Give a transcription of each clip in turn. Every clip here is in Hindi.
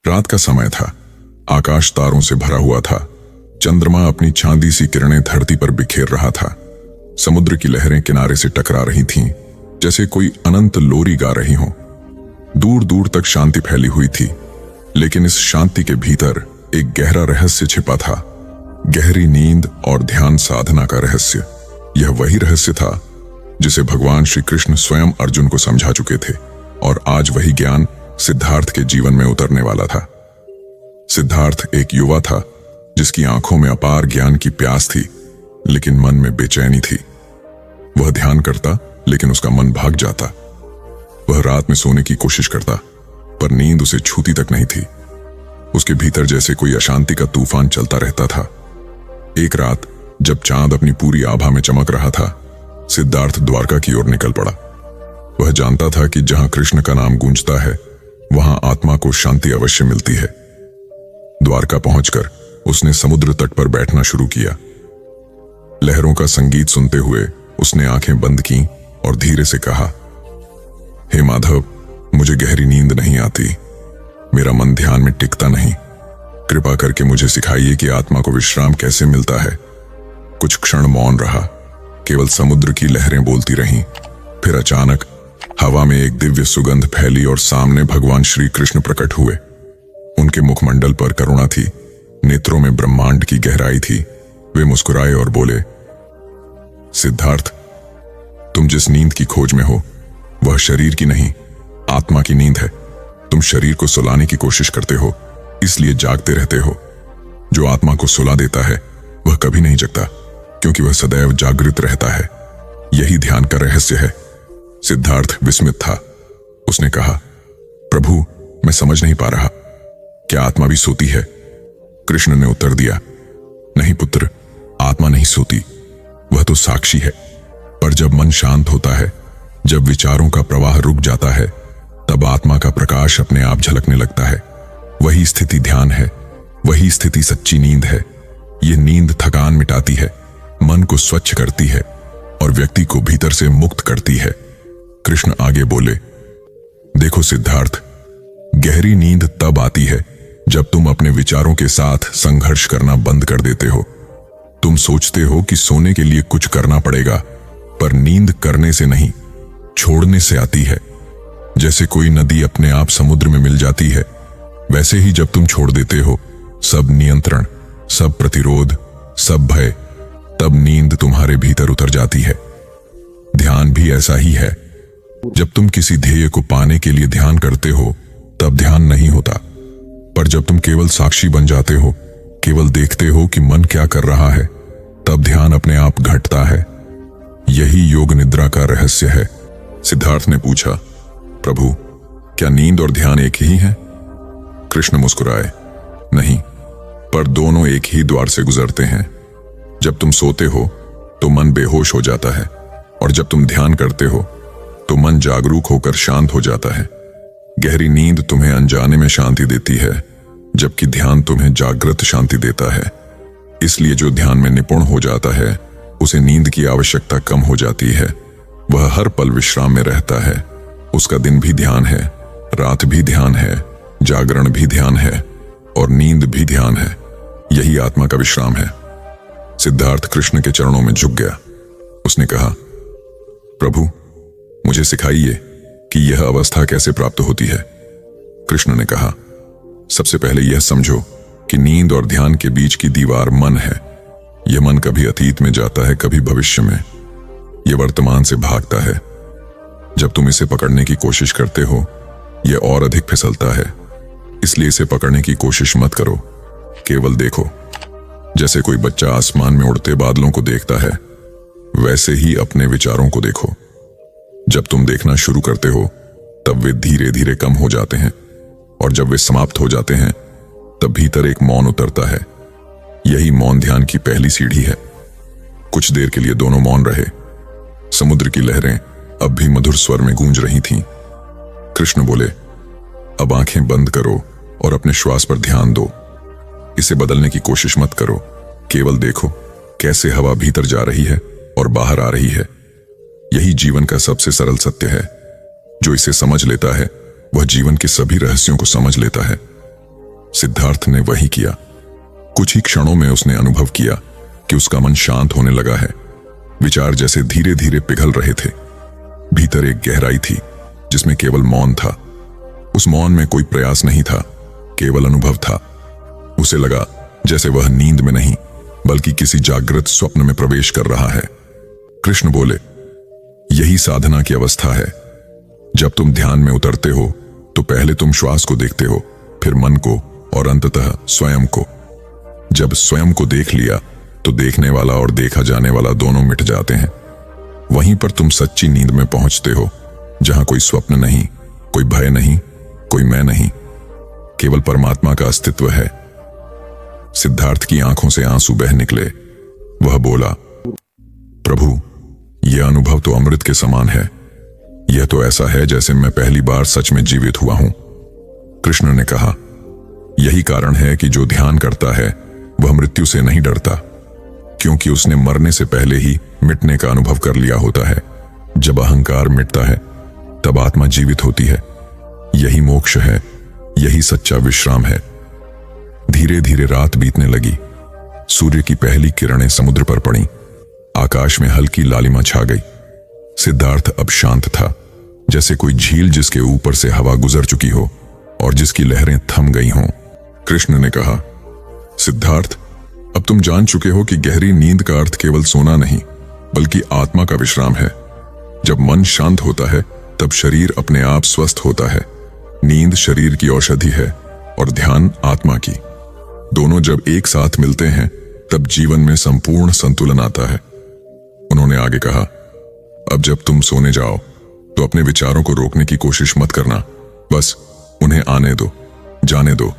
रात का समय था। आकाश तारों से भरा हुआ था। चंद्रमा अपनी चांदी सी किरणें धरती पर बिखेर रहा था। समुद्र की लहरें किनारे से टकरा रही थीं, जैसे कोई अनंत लोरी गा रही हो। दूर दूर तक शांति फैली हुई थी, लेकिन इस शांति के भीतर एक गहरा रहस्य छिपा था। गहरी नींद और ध्यान साधना का रहस्य। यह वही रहस्य था जिसे भगवान श्री कृष्ण स्वयं अर्जुन को समझा चुके थे, और आज वही ज्ञान सिद्धार्थ के जीवन में उतरने वाला था। सिद्धार्थ एक युवा था जिसकी आंखों में अपार ज्ञान की प्यास थी, लेकिन मन में बेचैनी थी। वह ध्यान करता, लेकिन उसका मन भाग जाता। वह रात में सोने की कोशिश करता, पर नींद उसे छूती तक नहीं थी। उसके भीतर जैसे कोई अशांति का तूफान चलता रहता था। एक रात जब चांद अपनी पूरी आभा में चमक रहा था, सिद्धार्थ द्वारका की ओर निकल पड़ा। वह जानता था कि जहां कृष्ण का नाम गूंजता है, वहां आत्मा को शांति अवश्य मिलती है। द्वारका पहुंचकर उसने समुद्र तट पर बैठना शुरू किया। लहरों का संगीत सुनते हुए उसने आंखें बंद की और धीरे से कहा, हे माधव, मुझे गहरी नींद नहीं आती। मेरा मन ध्यान में टिकता नहीं। कृपा करके मुझे सिखाइए कि आत्मा को विश्राम कैसे मिलता है। कुछ क्षण मौन रहा, केवल समुद्र की लहरें बोलती रहीं। फिर अचानक हवा में एक दिव्य सुगंध फैली और सामने भगवान श्री कृष्ण प्रकट हुए। उनके मुखमंडल पर करुणा थी, नेत्रों में ब्रह्मांड की गहराई थी। वे मुस्कुराए और बोले, सिद्धार्थ, तुम जिस नींद की खोज में हो, वह शरीर की नहीं, आत्मा की नींद है। तुम शरीर को सुलाने की कोशिश करते हो, इसलिए जागते रहते हो। जो आत्मा को सुला देता है, वह कभी नहीं जगता, क्योंकि वह सदैव जागृत रहता है। यही ध्यान का रहस्य है। सिद्धार्थ विस्मित था। उसने कहा, प्रभु, मैं समझ नहीं पा रहा, क्या आत्मा भी सोती है? कृष्ण ने उत्तर दिया, नहीं पुत्र, आत्मा नहीं सोती, वह तो साक्षी है। पर जब मन शांत होता है, जब विचारों का प्रवाह रुक जाता है, तब आत्मा का प्रकाश अपने आप झलकने लगता है। वही स्थिति ध्यान है, वही स्थिति सच्ची नींद है। यह नींद थकान मिटाती है, मन को स्वच्छ करती है और व्यक्ति को भीतर से मुक्त करती है। कृष्ण आगे बोले, देखो सिद्धार्थ, गहरी नींद तब आती है जब तुम अपने विचारों के साथ संघर्ष करना बंद कर देते हो। तुम सोचते हो कि सोने के लिए कुछ करना पड़ेगा, पर नींद करने से नहीं, छोड़ने से आती है। जैसे कोई नदी अपने आप समुद्र में मिल जाती है, वैसे ही जब तुम छोड़ देते हो सब नियंत्रण, सब प्रतिरोध, सब भय, तब नींद तुम्हारे भीतर उतर जाती है। ध्यान भी ऐसा ही है। जब तुम किसी ध्येय को पाने के लिए ध्यान करते हो, तब ध्यान नहीं होता। पर जब तुम केवल साक्षी बन जाते हो, केवल देखते हो कि मन क्या कर रहा है, तब ध्यान अपने आप घटता है। यही योग निद्रा का रहस्य है। सिद्धार्थ ने पूछा, प्रभु, क्या नींद और ध्यान एक ही हैं? कृष्ण मुस्कुराए, नहीं, पर दोनों एक ही द्वार से गुजरते हैं। जब तुम सोते हो तो मन बेहोश हो जाता है, और जब तुम ध्यान करते हो तो मन जागरूक होकर शांत हो जाता है। गहरी नींद तुम्हें अनजाने में शांति देती है, जबकि ध्यान तुम्हें जागृत शांति देता है। इसलिए जो ध्यान में निपुण हो जाता है, उसे नींद की आवश्यकता कम हो जाती है। वह हर पल विश्राम में रहता है। उसका दिन भी ध्यान है, रात भी ध्यान है, जागरण भी ध्यान है, और नींद भी ध्यान है। यही आत्मा का विश्राम है। सिद्धार्थ कृष्ण के चरणों में झुक गया। उसने कहा, प्रभु, मुझे सिखाइए कि यह अवस्था कैसे प्राप्त होती है। कृष्ण ने कहा, सबसे पहले यह समझो कि नींद और ध्यान के बीच की दीवार मन है। यह मन कभी अतीत में जाता है, कभी भविष्य में। यह वर्तमान से भागता है। जब तुम इसे पकड़ने की कोशिश करते हो, यह और अधिक फिसलता है। इसलिए इसे पकड़ने की कोशिश मत करो, केवल देखो। जैसे कोई बच्चा आसमान में उड़ते बादलों को देखता है, वैसे ही अपने विचारों को देखो। जब तुम देखना शुरू करते हो, तब वे धीरे धीरे कम हो जाते हैं, और जब वे समाप्त हो जाते हैं, तब भीतर एक मौन उतरता है। यही मौन ध्यान की पहली सीढ़ी है। कुछ देर के लिए दोनों मौन रहे। समुद्र की लहरें अब भी मधुर स्वर में गूंज रही थीं। कृष्ण बोले, अब आंखें बंद करो और अपने श्वास पर ध्यान दो। इसे बदलने की कोशिश मत करो, केवल देखो कैसे हवा भीतर जा रही है और बाहर आ रही है। यही जीवन का सबसे सरल सत्य है। जो इसे समझ लेता है, वह जीवन के सभी रहस्यों को समझ लेता है। सिद्धार्थ ने वही किया। कुछ ही क्षणों में उसने अनुभव किया कि उसका मन शांत होने लगा है। विचार जैसे धीरे धीरे पिघल रहे थे। भीतर एक गहराई थी जिसमें केवल मौन था। उस मौन में कोई प्रयास नहीं था, केवल अनुभव था। उसे लगा जैसे वह नींद में नहीं बल्कि किसी जागृत स्वप्न में प्रवेश कर रहा है। कृष्ण बोले, यही साधना की अवस्था है। जब तुम ध्यान में उतरते हो तो पहले तुम श्वास को देखते हो, फिर मन को और अंततः स्वयं को। जब स्वयं को देख लिया तो देखने वाला और देखा जाने वाला दोनों मिट जाते हैं। वहीं पर तुम सच्ची नींद में पहुंचते हो, जहां कोई स्वप्न नहीं, कोई भय नहीं, कोई मैं नहीं, केवल परमात्मा का अस्तित्व है। सिद्धार्थ की आंखों से आंसू बह निकले। वह बोला, प्रभु, यह अनुभव तो अमृत के समान है। यह तो ऐसा है जैसे मैं पहली बार सच में जीवित हुआ हूं। कृष्ण ने कहा, यही कारण है कि जो ध्यान करता है वह मृत्यु से नहीं डरता, क्योंकि उसने मरने से पहले ही मिटने का अनुभव कर लिया होता है। जब अहंकार मिटता है तब आत्मा जीवित होती है। यही मोक्ष है, यही सच्चा विश्राम है। धीरे धीरे रात बीतने लगी। सूर्य की पहली किरणें समुद्र पर पड़ी। आकाश में हल्की लालिमा छा गई। सिद्धार्थ अब शांत था, जैसे कोई झील जिसके ऊपर से हवा गुजर चुकी हो और जिसकी लहरें थम गई हों। कृष्ण ने कहा, सिद्धार्थ, अब तुम जान चुके हो कि गहरी नींद का अर्थ केवल सोना नहीं बल्कि आत्मा का विश्राम है। जब मन शांत होता है तब शरीर अपने आप स्वस्थ होता है। नींद शरीर की औषधि है और ध्यान आत्मा की। दोनों जब एक साथ मिलते हैं तब जीवन में संपूर्ण संतुलन आता है। उन्होंने आगे कहा, अब जब तुम सोने जाओ तो अपने विचारों को रोकने की कोशिश मत करना। बस उन्हें आने दो, जाने दो।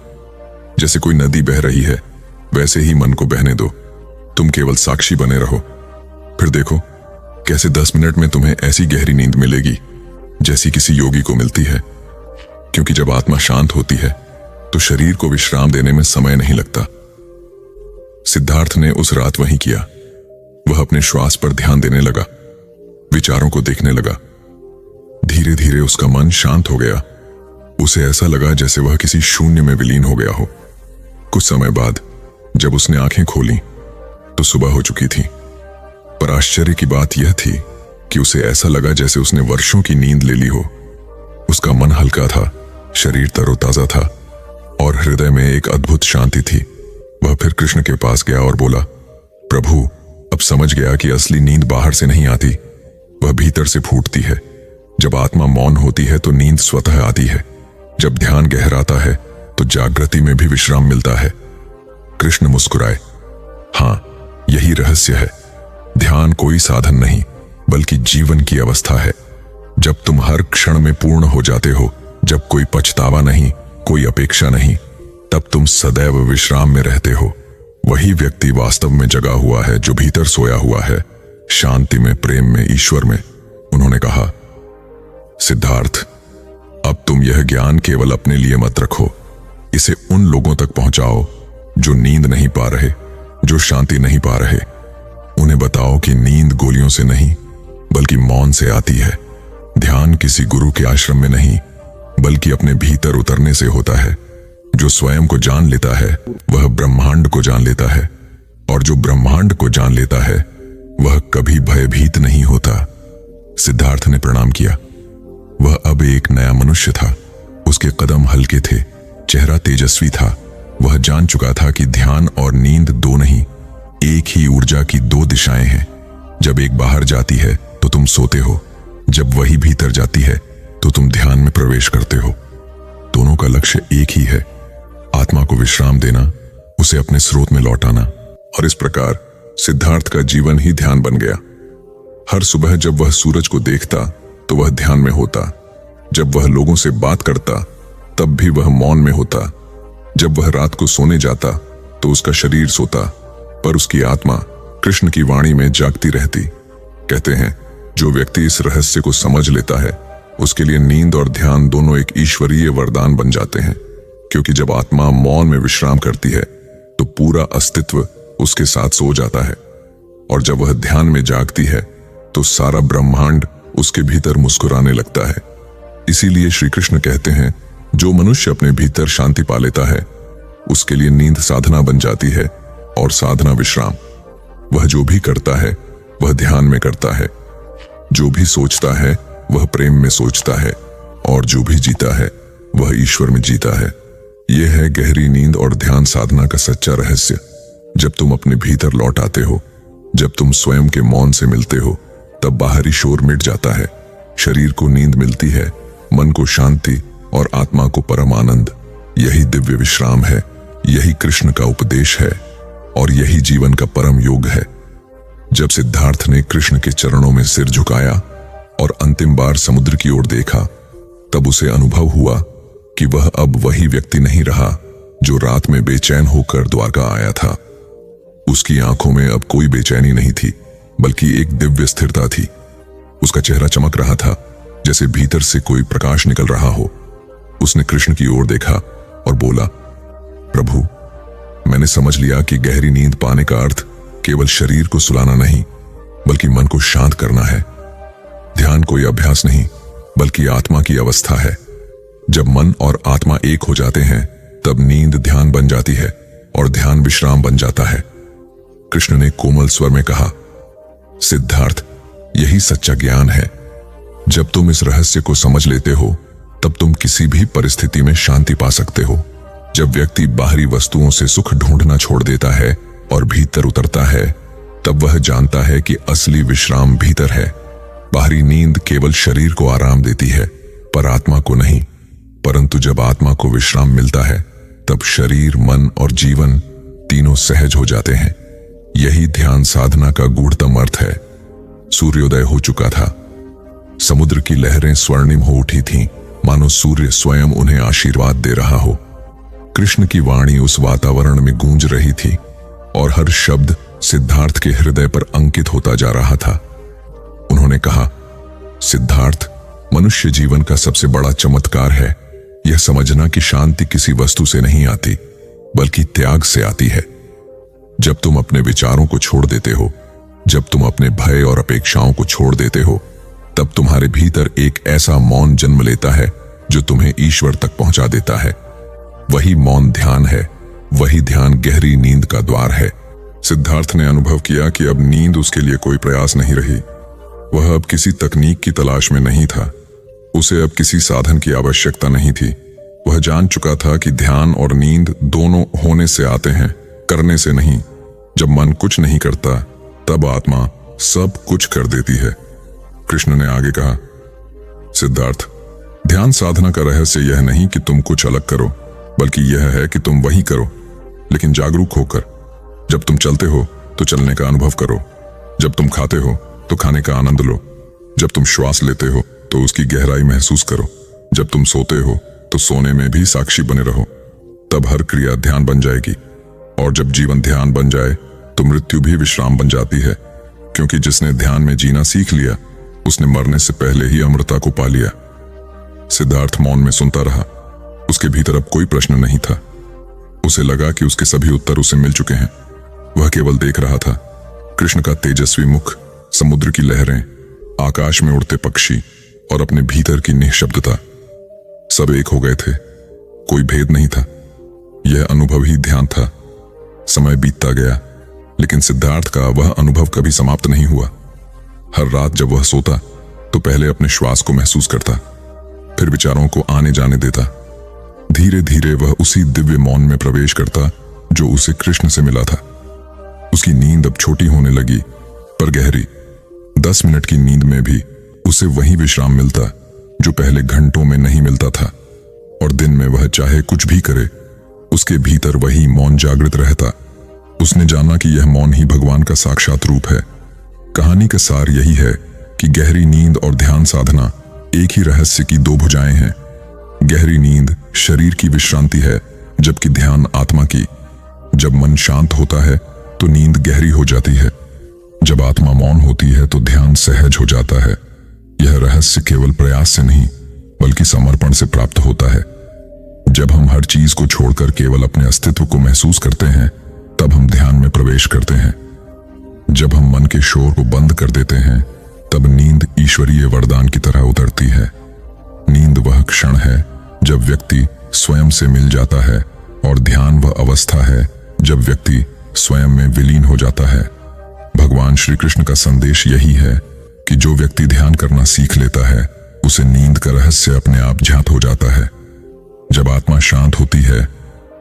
जैसे कोई नदी बह रही है वैसे ही मन को बहने दो। तुम केवल साक्षी बने रहो। फिर देखो कैसे 10 मिनट में तुम्हें ऐसी गहरी नींद मिलेगी जैसी किसी योगी को मिलती है। क्योंकि जब आत्मा शांत होती है तो शरीर को विश्राम देने में समय नहीं लगता। सिद्धार्थ ने उस रात वही किया। वह अपने श्वास पर ध्यान देने लगा, विचारों को देखने लगा। धीरे धीरे उसका मन शांत हो गया। उसे ऐसा लगा जैसे वह किसी शून्य में विलीन हो गया हो। कुछ समय बाद जब उसने आंखें खोली तो सुबह हो चुकी थी। पर आश्चर्य की बात यह थी कि उसे ऐसा लगा जैसे उसने वर्षों की नींद ले ली हो। उसका मन हल्का था, शरीर तरोताजा था और हृदय में एक अद्भुत शांति थी। वह फिर कृष्ण के पास गया और बोला, प्रभु, अब समझ गया कि असली नींद बाहर से नहीं आती, वह भीतर से फूटती है। जब आत्मा मौन होती है तो नींद स्वतः आती है। जब ध्यान गहराता है तो जागृति में भी विश्राम मिलता है। कृष्ण मुस्कुराए, हाँ, यही रहस्य है। ध्यान कोई साधन नहीं बल्कि जीवन की अवस्था है। जब तुम हर क्षण में पूर्ण हो जाते हो, जब कोई पछतावा नहीं, कोई अपेक्षा नहीं, तब तुम सदैव विश्राम में रहते हो। वही व्यक्ति वास्तव में जगा हुआ है जो भीतर सोया हुआ है, शांति में, प्रेम में, ईश्वर में। उन्होंने कहा, सिद्धार्थ, अब तुम यह ज्ञान केवल अपने लिए मत रखो, इसे उन लोगों तक पहुंचाओ जो नींद नहीं पा रहे, जो शांति नहीं पा रहे। उन्हें बताओ कि नींद गोलियों से नहीं बल्कि मौन से आती है। ध्यान किसी गुरु के आश्रम में नहीं बल्कि अपने भीतर उतरने से होता है। जो स्वयं को जान लेता है वह ब्रह्मांड को जान लेता है, और जो ब्रह्मांड को जान लेता है वह कभी भयभीत नहीं होता। सिद्धार्थ ने प्रणाम किया। वह अब एक नया मनुष्य था। उसके कदम हल्के थे, चेहरा तेजस्वी था। वह जान चुका था कि ध्यान और नींद दो नहीं, एक ही ऊर्जा की दो दिशाएं हैं। जब एक बाहर जाती है तो तुम सोते हो, जब वही भीतर जाती है तो तुम ध्यान में प्रवेश करते हो। दोनों का लक्ष्य एक ही है, आत्मा को विश्राम देना, उसे अपने स्रोत में लौटाना। और इस प्रकार सिद्धार्थ का जीवन ही ध्यान बन गया। हर सुबह जब वह सूरज को देखता तो वह ध्यान में होता। जब वह लोगों से बात करता तब भी वह मौन में होता। जब वह रात को सोने जाता तो उसका शरीर सोता, पर उसकी आत्मा कृष्ण की वाणी में जागती रहती। कहते हैं, जो व्यक्ति इस रहस्य को समझ लेता है उसके लिए नींद और ध्यान दोनों एक ईश्वरीय वरदान बन जाते हैं। क्योंकि जब आत्मा मौन में विश्राम करती है तो पूरा अस्तित्व उसके साथ सो जाता है, और जब वह ध्यान में जागती है तो सारा ब्रह्मांड उसके भीतर मुस्कुराने लगता है। इसीलिए श्री कृष्ण कहते हैं, जो मनुष्य अपने भीतर शांति पा लेता है उसके लिए नींद साधना बन जाती है और साधना विश्राम। वह जो भी करता है वह ध्यान में करता है, जो भी सोचता है वह प्रेम में सोचता है, और जो भी जीता है वह ईश्वर में जीता है। यह है गहरी नींद और ध्यान साधना का सच्चा रहस्य। जब तुम अपने भीतर लौट आते हो, जब तुम स्वयं के मौन से मिलते हो, तब बाहरी शोर मिट जाता है। शरीर को नींद मिलती है, मन को शांति और आत्मा को परम आनंद। यही दिव्य विश्राम है, यही कृष्ण का उपदेश है और यही जीवन का परम योग है। जब सिद्धार्थ ने कृष्ण के चरणों में सिर झुकाया और अंतिम बार समुद्र की ओर देखा, तब उसे अनुभव हुआ कि वह अब वही व्यक्ति नहीं रहा जो रात में बेचैन होकर द्वारका आया था। उसकी आंखों में अब कोई बेचैनी नहीं थी, बल्कि एक दिव्य स्थिरता थी। उसका चेहरा चमक रहा था, जैसे भीतर से कोई प्रकाश निकल रहा हो। उसने कृष्ण की ओर देखा और बोला, प्रभु, मैंने समझ लिया कि गहरी नींद पाने का अर्थ केवल शरीर को सुलाना नहीं, बल्कि मन को शांत करना है। ध्यान कोई अभ्यास नहीं, बल्कि आत्मा की अवस्था है। जब मन और आत्मा एक हो जाते हैं, तब नींद ध्यान बन जाती है और ध्यान विश्राम बन जाता है। कृष्ण ने कोमल स्वर में कहा, सिद्धार्थ, यही सच्चा ज्ञान है। जब तुम इस रहस्य को समझ लेते हो, तब तुम किसी भी परिस्थिति में शांति पा सकते हो। जब व्यक्ति बाहरी वस्तुओं से सुख ढूंढना छोड़ देता है और भीतर उतरता है, तब वह जानता है कि असली विश्राम भीतर है। बाहरी नींद केवल शरीर को आराम देती है, पर आत्मा को नहीं। परंतु जब आत्मा को विश्राम मिलता है, तब शरीर, मन और जीवन तीनों सहज हो जाते हैं। यही ध्यान साधना का गूढ़तम अर्थ है। सूर्योदय हो चुका था। समुद्र की लहरें स्वर्णिम हो उठी थीं, मानो सूर्य स्वयं उन्हें आशीर्वाद दे रहा हो। कृष्ण की वाणी उस वातावरण में गूंज रही थी और हर शब्द सिद्धार्थ के हृदय पर अंकित होता जा रहा था। उन्होंने कहा, सिद्धार्थ, मनुष्य जीवन का सबसे बड़ा चमत्कार है यह समझना कि शांति किसी वस्तु से नहीं आती, बल्कि त्याग से आती है। जब तुम अपने विचारों को छोड़ देते हो, जब तुम अपने भय और अपेक्षाओं को छोड़ देते हो, तब तुम्हारे भीतर एक ऐसा मौन जन्म लेता है जो तुम्हें ईश्वर तक पहुंचा देता है। वही मौन ध्यान है, वही ध्यान गहरी नींद का द्वार है। सिद्धार्थ ने अनुभव किया कि अब नींद उसके लिए कोई प्रयास नहीं रही। वह अब किसी तकनीक की तलाश में नहीं था। उसे अब किसी साधन की आवश्यकता नहीं थी। वह जान चुका था कि ध्यान और नींद दोनों होने से आते हैं, करने से नहीं। जब मन कुछ नहीं करता, तब आत्मा सब कुछ कर देती है। कृष्ण ने आगे कहा, सिद्धार्थ, ध्यान साधना का रहस्य यह नहीं कि तुम कुछ अलग करो, बल्कि यह है कि तुम वही करो, लेकिन जागरूक होकर। जब तुम चलते हो तो चलने का अनुभव करो, जब तुम खाते हो तो खाने का आनंद लो, जब तुम श्वास लेते हो तो उसकी गहराई महसूस करो, जब तुम सोते हो तो सोने में भी साक्षी बने रहो। तब हर क्रिया ध्यान बन जाएगी, और जब जीवन ध्यान बन जाए तो मृत्यु भी विश्राम बन जाती है, क्योंकि जिसने ध्यान में जीना सीख लिया, उसने मरने से पहले ही अमृता को पा लिया। सिद्धार्थ मौन में सुनता रहा। उसके भीतर अब कोई प्रश्न नहीं था। उसे लगा कि उसके सभी उत्तर उसे मिल चुके हैं। वह केवल देख रहा था। कृष्ण का तेजस्वी मुख, समुद्र की लहरें, आकाश में उड़ते पक्षी और अपने भीतर की निःशब्दता, सब एक हो गए थे। कोई भेद नहीं था। यह अनुभव ही ध्यान था। समय बीतता गया, लेकिन सिद्धार्थ का वह अनुभव कभी समाप्त नहीं हुआ। हर रात जब वह सोता तो पहले अपने श्वास को महसूस करता, फिर विचारों को आने जाने देता। धीरे धीरे वह उसी दिव्य मौन में प्रवेश करता जो उसे कृष्ण से मिला था। उसकी नींद अब छोटी होने लगी, पर गहरी। 10 मिनट की नींद में भी उसे वही विश्राम मिलता जो पहले घंटों में नहीं मिलता था, और दिन में वह चाहे कुछ भी करे, उसके भीतर वही मौन जागृत रहता। उसने जाना कि यह मौन ही भगवान का साक्षात रूप है। कहानी का सार यही है कि गहरी नींद और ध्यान साधना एक ही रहस्य की दो भुजाएं हैं। गहरी नींद शरीर की विश्रांति है, जबकि ध्यान आत्मा की। जब मन शांत होता है तो नींद गहरी हो जाती है। जब आत्मा मौन होती है तो ध्यान सहज हो जाता है। यह रहस्य केवल प्रयास से नहीं, बल्कि समर्पण से प्राप्त होता है। जब हम हर चीज को छोड़कर केवल अपने अस्तित्व को महसूस करते हैं, तब हम ध्यान में प्रवेश करते हैं। जब हम मन के शोर को बंद कर देते हैं, तब नींद ईश्वरीय वरदान की तरह उतरती है। नींद वह क्षण है जब व्यक्ति स्वयं से मिल जाता है और ध्यान वह अवस्था है जब व्यक्ति स्वयं में विलीन हो जाता है। भगवान श्री कृष्ण का संदेश यही है कि जो व्यक्ति ध्यान करना सीख लेता है उसे नींद का रहस्य अपने आप ज्ञात हो जाता है। जब आत्मा शांत होती है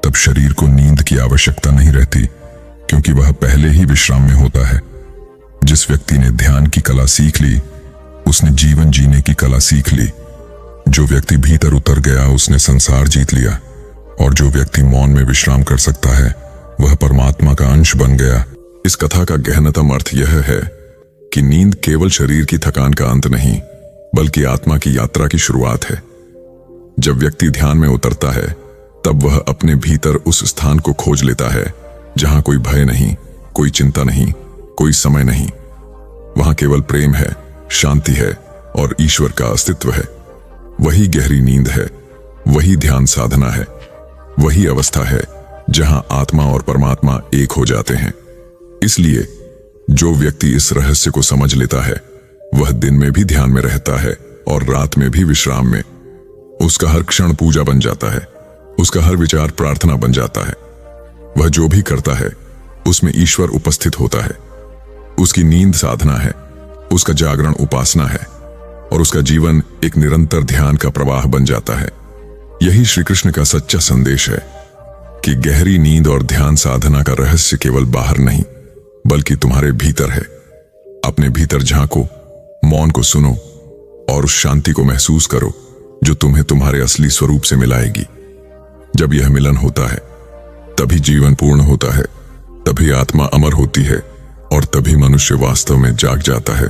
तब शरीर को नींद की आवश्यकता नहीं रहती, क्योंकि वह पहले ही विश्राम में होता है। जिस व्यक्ति ने ध्यान की कला सीख ली उसने जीवन जीने की कला सीख ली। जो व्यक्ति भीतर उतर गया उसने संसार जीत लिया, और जो व्यक्ति मौन में विश्राम कर सकता है वह परमात्मा का अंश बन गया। इस कथा का गहनतम अर्थ यह है कि नींद केवल शरीर की थकान का अंत नहीं, बल्कि आत्मा की यात्रा की शुरुआत है। जब व्यक्ति ध्यान में उतरता है तब वह अपने भीतर उस स्थान को खोज लेता है जहां कोई भय नहीं, कोई चिंता नहीं, कोई समय नहीं। वहां केवल प्रेम है, शांति है और ईश्वर का अस्तित्व है। वही गहरी नींद है, वही ध्यान साधना है, वही अवस्था है जहां आत्मा और परमात्मा एक हो जाते हैं। इसलिए जो व्यक्ति इस रहस्य को समझ लेता है वह दिन में भी ध्यान में रहता है और रात में भी विश्राम में। उसका हर क्षण पूजा बन जाता है, उसका हर विचार प्रार्थना बन जाता है। वह जो भी करता है उसमें ईश्वर उपस्थित होता है। उसकी नींद साधना है, उसका जागरण उपासना है और उसका जीवन एक निरंतर ध्यान का प्रवाह बन जाता है। यही श्री कृष्ण का सच्चा संदेश है कि गहरी नींद और ध्यान साधना का रहस्य केवल बाहर नहीं बल्कि तुम्हारे भीतर है। अपने भीतर झांको, मौन को सुनो और उस शांति को महसूस करो जो तुम्हें तुम्हारे असली स्वरूप से मिलाएगी। जब यह मिलन होता है तभी जीवन पूर्ण होता है, तभी आत्मा अमर होती है और तभी मनुष्य वास्तव में जाग जाता है।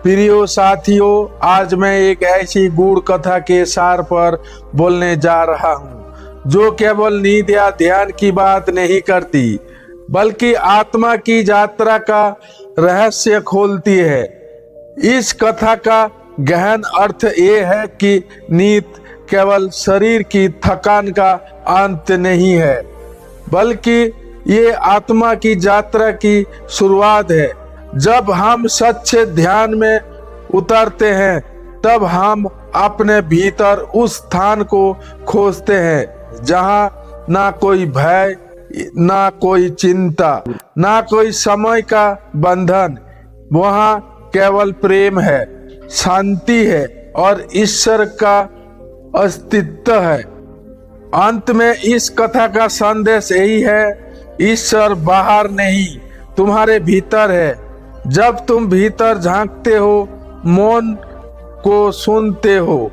प्रियो साथियों, आज मैं एक ऐसी गूढ़ कथा के सार पर बोलने जा रहा हूँ जो केवल नींद या ध्यान की बात नहीं करती बल्कि आत्मा की यात्रा का रहस्य खोलती है। इस कथा का गहन अर्थ ये है कि नींद केवल शरीर की थकान का अंत नहीं है, बल्कि ये आत्मा की यात्रा की शुरुआत है। जब हम सच्चे ध्यान में उतरते हैं तब हम अपने भीतर उस स्थान को खोजते हैं जहां ना कोई भय, ना कोई चिंता, ना कोई समय का बंधन। वहां केवल प्रेम है, शांति है और ईश्वर का अस्तित्व है। अंत में इस कथा का संदेश यही है, ईश्वर बाहर नहीं, तुम्हारे भीतर है। जब तुम भीतर झांकते हो, मौन को सुनते हो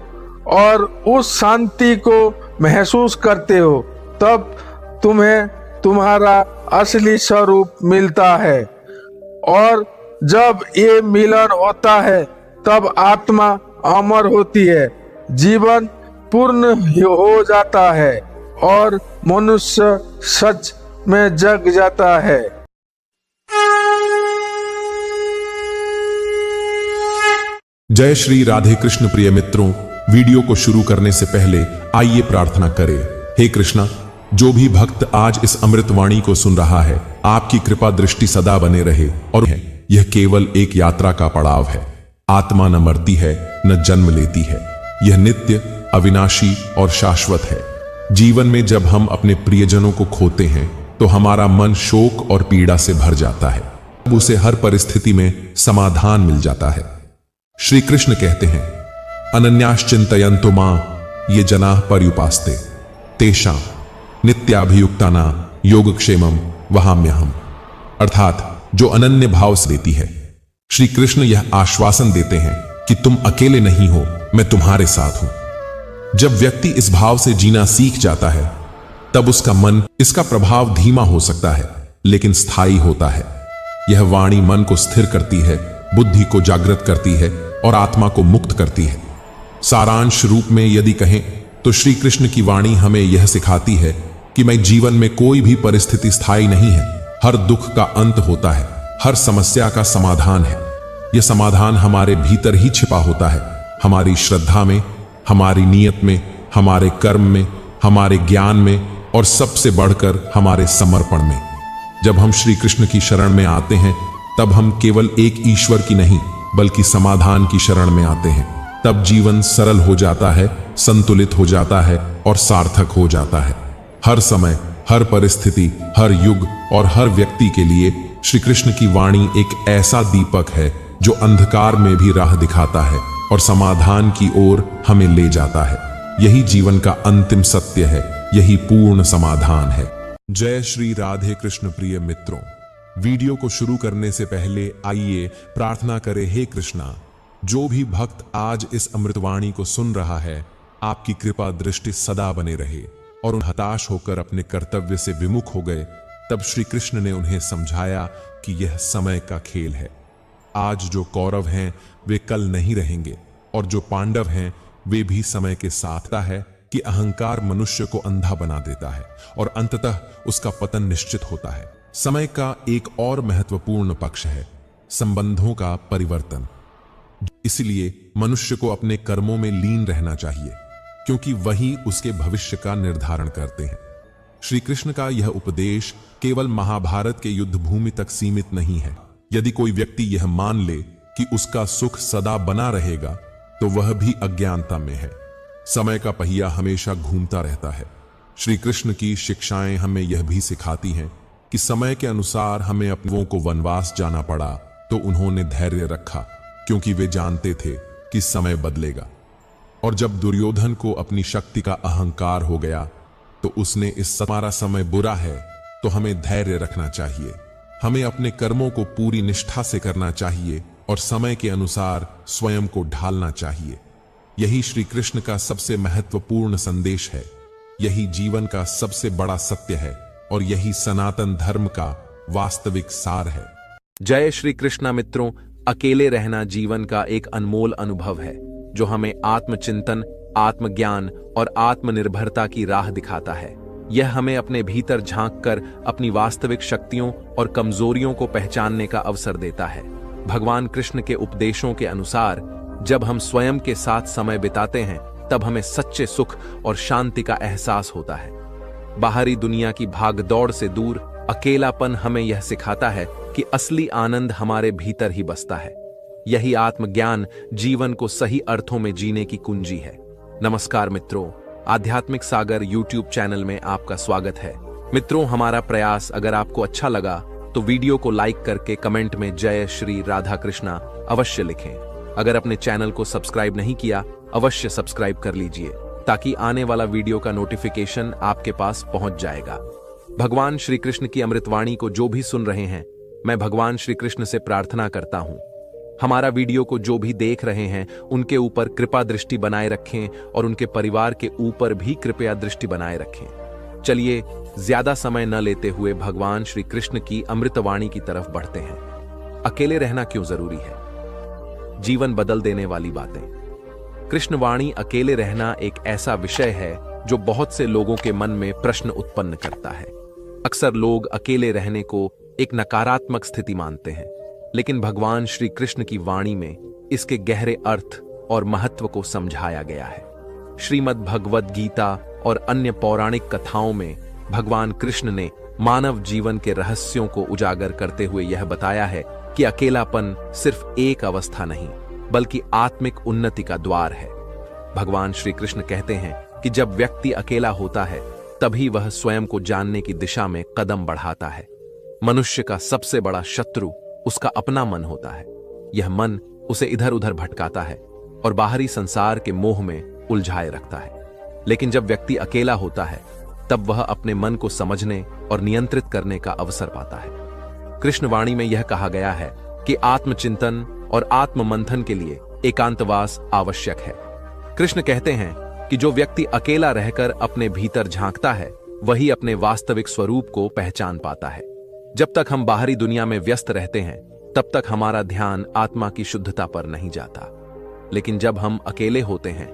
और उस शांति को महसूस करते हो, तब तुम्हें तुम्हारा असली स्वरूप मिलता है। और जब ये मिलन होता है तब आत्मा अमर होती है, जीवन पूर्ण हो जाता है और मनुष्य सच में जग जाता है। जय श्री राधे कृष्ण। प्रिय मित्रों, वीडियो को शुरू करने से पहले आइए प्रार्थना करें। हे कृष्णा, जो भी भक्त आज इस अमृतवाणी को सुन रहा है, आपकी कृपा दृष्टि सदा बने रहे। और यह केवल एक यात्रा का पड़ाव है। आत्मा न मरती है न जन्म लेती है, यह नित्य, अविनाशी और शाश्वत है। जीवन में जब हम अपने प्रियजनों को खोते हैं तो हमारा मन शोक और पीड़ा से भर जाता है। अब उसे हर परिस्थिति में समाधान मिल जाता है। श्री कृष्ण कहते हैं, अनन्याश्चिंतयन्तो मां ये जनाः पर्युपास्ते तेषां नित्याभियुक्ताना योगक्षेमम वहाम्यहम्। अर्थात जो अनन्य भाव से देती है। श्री कृष्ण यह आश्वासन देते हैं कि तुम अकेले नहीं हो, मैं तुम्हारे साथ हूं। जब व्यक्ति इस भाव से जीना सीख जाता है तब उसका मन, इसका प्रभाव धीमा हो सकता है लेकिन स्थायी होता है। यह वाणी मन को स्थिर करती है, बुद्धि को जागृत करती है और आत्मा को मुक्त करती है। सारांश रूप में यदि कहें तो श्री कृष्ण की वाणी हमें यह सिखाती है कि मैं जीवन में कोई भी परिस्थिति स्थायी नहीं है। हर दुख का अंत होता है, हर समस्या का समाधान है। यह समाधान हमारे भीतर ही छिपा होता है, हमारी श्रद्धा में, हमारी नियत में, हमारे कर्म में, हमारे ज्ञान में और सबसे बढ़कर हमारे समर्पण में। जब हम श्री कृष्ण की शरण में आते हैं तब हम केवल एक ईश्वर की नहीं बल्कि समाधान की शरण में आते हैं। तब जीवन सरल हो जाता है, संतुलित हो जाता है और सार्थक हो जाता है। हर समय हर परिस्थिति, हर युग और हर व्यक्ति के लिए श्री कृष्ण की वाणी एक ऐसा दीपक है जो अंधकार में भी राह दिखाता है और समाधान की ओर हमें ले जाता है। यही जीवन का अंतिम सत्य है, यही पूर्ण समाधान है। जय श्री राधे कृष्ण प्रिय मित्रों, वीडियो को शुरू करने से पहले आइए प्रार्थना करें। हे कृष्णा, जो भी भक्त आज इस अमृतवाणी को सुन रहा है, आपकी कृपा दृष्टि सदा बने रहे। और उन हताश होकर अपने कर्तव्य से विमुख हो गए, तब श्री कृष्ण ने उन्हें समझाया कि यह समय का खेल है। आज जो कौरव हैं वे कल नहीं रहेंगे, और जो पांडव हैं वे भी समय के साथ है कि अहंकार मनुष्य को अंधा बना देता है और अंततः उसका पतन निश्चित होता है। समय का एक और महत्वपूर्ण पक्ष है संबंधों का परिवर्तन। इसलिए मनुष्य को अपने कर्मों में लीन रहना चाहिए, क्योंकि वही उसके भविष्य का निर्धारण करते हैं। श्री कृष्ण का यह उपदेश केवल महाभारत के युद्ध भूमि तक सीमित नहीं है। यदि कोई व्यक्ति यह मान ले कि उसका सुख सदा बना रहेगा, तो वह भी अज्ञानता में है। समय का पहिया हमेशा घूमता रहता है। श्री कृष्ण की शिक्षाएं हमें यह भी सिखाती हैं कि समय के अनुसार हमें अपनों को वनवास जाना पड़ा तो उन्होंने धैर्य रखा, क्योंकि वे जानते थे कि समय बदलेगा। और जब दुर्योधन को अपनी शक्ति का अहंकार हो गया, तो उसने इस हमारा समय बुरा है तो हमें धैर्य रखना चाहिए। हमें अपने कर्मों को पूरी निष्ठा से करना चाहिए और समय के अनुसार स्वयं को ढालना चाहिए। यही श्री कृष्ण का सबसे महत्वपूर्ण संदेश है, यही जीवन का सबसे बड़ा सत्य है और यही सनातन धर्म का वास्तविक सार है। जय श्री कृष्णा मित्रों, अकेले रहना जीवन का एक अनमोल अनुभव है जो हमें आत्मचिंतन, आत्मज्ञान और आत्मनिर्भरता की राह दिखाता है। यह हमें अपने भीतर झांककर अपनी वास्तविक शक्तियों और कमजोरियों को पहचानने का अवसर देता है। भगवान कृष्ण के उपदेशों के अनुसार जब हम स्वयं के साथ समय बिताते हैं, तब हमें सच्चे सुख और शांति का एहसास होता है। बाहरी दुनिया की भागदौड़ से दूर अकेलापन हमें यह सिखाता है कि असली आनंद हमारे भीतर ही बसता है। यही आत्मज्ञान जीवन को सही अर्थों में जीने की कुंजी है। नमस्कार मित्रों, आध्यात्मिक सागर यूट्यूब चैनल में आपका स्वागत है। मित्रों, हमारा प्रयास अगर आपको अच्छा लगा तो वीडियो को लाइक करके कमेंट में जय श्री राधा कृष्णा अवश्य लिखें। अगर अपने चैनल को सब्सक्राइब नहीं किया, अवश्य सब्सक्राइब कर लीजिए, ताकि आने वाला वीडियो का नोटिफिकेशन आपके पास पहुंच जाएगा। भगवान श्री कृष्ण की अमृतवाणी को जो भी सुन रहे हैं, मैं भगवान श्री कृष्ण से प्रार्थना करता हूं, हमारा वीडियो को जो भी देख रहे हैं उनके ऊपर कृपा दृष्टि बनाए रखें और उनके परिवार के ऊपर भी कृपया दृष्टि बनाए रखें। चलिए ज्यादा समय न लेते हुए भगवान श्री कृष्ण की अमृतवाणी की तरफ बढ़ते हैं। अकेले रहना क्यों जरूरी है? जीवन बदल देने वाली बातें। कृष्णवाणी अकेले रहना एक ऐसा विषय है जो बहुत से लोगों के मन में प्रश्न उत्पन्न करता है। अक्सर लोग अकेले रहने को एक नकारात्मक स्थिति मानते हैं, लेकिन भगवान श्री कृष्ण की वाणी में इसके गहरे अर्थ और महत्व को समझाया गया है। श्रीमद् भगवद गीता और अन्य पौराणिक कथाओं में भगवान कृष्ण ने मानव जीवन के रहस्यों को उजागर करते हुए यह बताया है कि अकेलापन सिर्फ एक अवस्था नहीं, बल्कि आत्मिक उन्नति का द्वार है। भगवान श्री कृष्ण कहते हैं कि जब व्यक्ति अकेला होता है, तभी वह स्वयं को जानने की दिशा में कदम बढ़ाता है। मनुष्य का सबसे बड़ा शत्रु उसका अपना मन होता है। यह मन उसे इधर उधर भटकाता है और बाहरी संसार के मोह में उलझाए रखता है। लेकिन जब व्यक्ति अकेला होता है, तब वह अपने मन को समझने और नियंत्रित करने का अवसर पाता है। कृष्णवाणी में यह कहा गया है कि आत्मचिंतन और आत्ममंथन के लिए एकांतवास आवश्यक है। कृष्ण कहते हैं कि जो व्यक्ति अकेला रहकर अपने भीतर झांकता है, वही अपने वास्तविक स्वरूप को पहचान पाता है। जब तक हम बाहरी दुनिया में व्यस्त रहते हैं, तब तक हमारा ध्यान आत्मा की शुद्धता पर नहीं जाता। लेकिन जब हम अकेले होते हैं,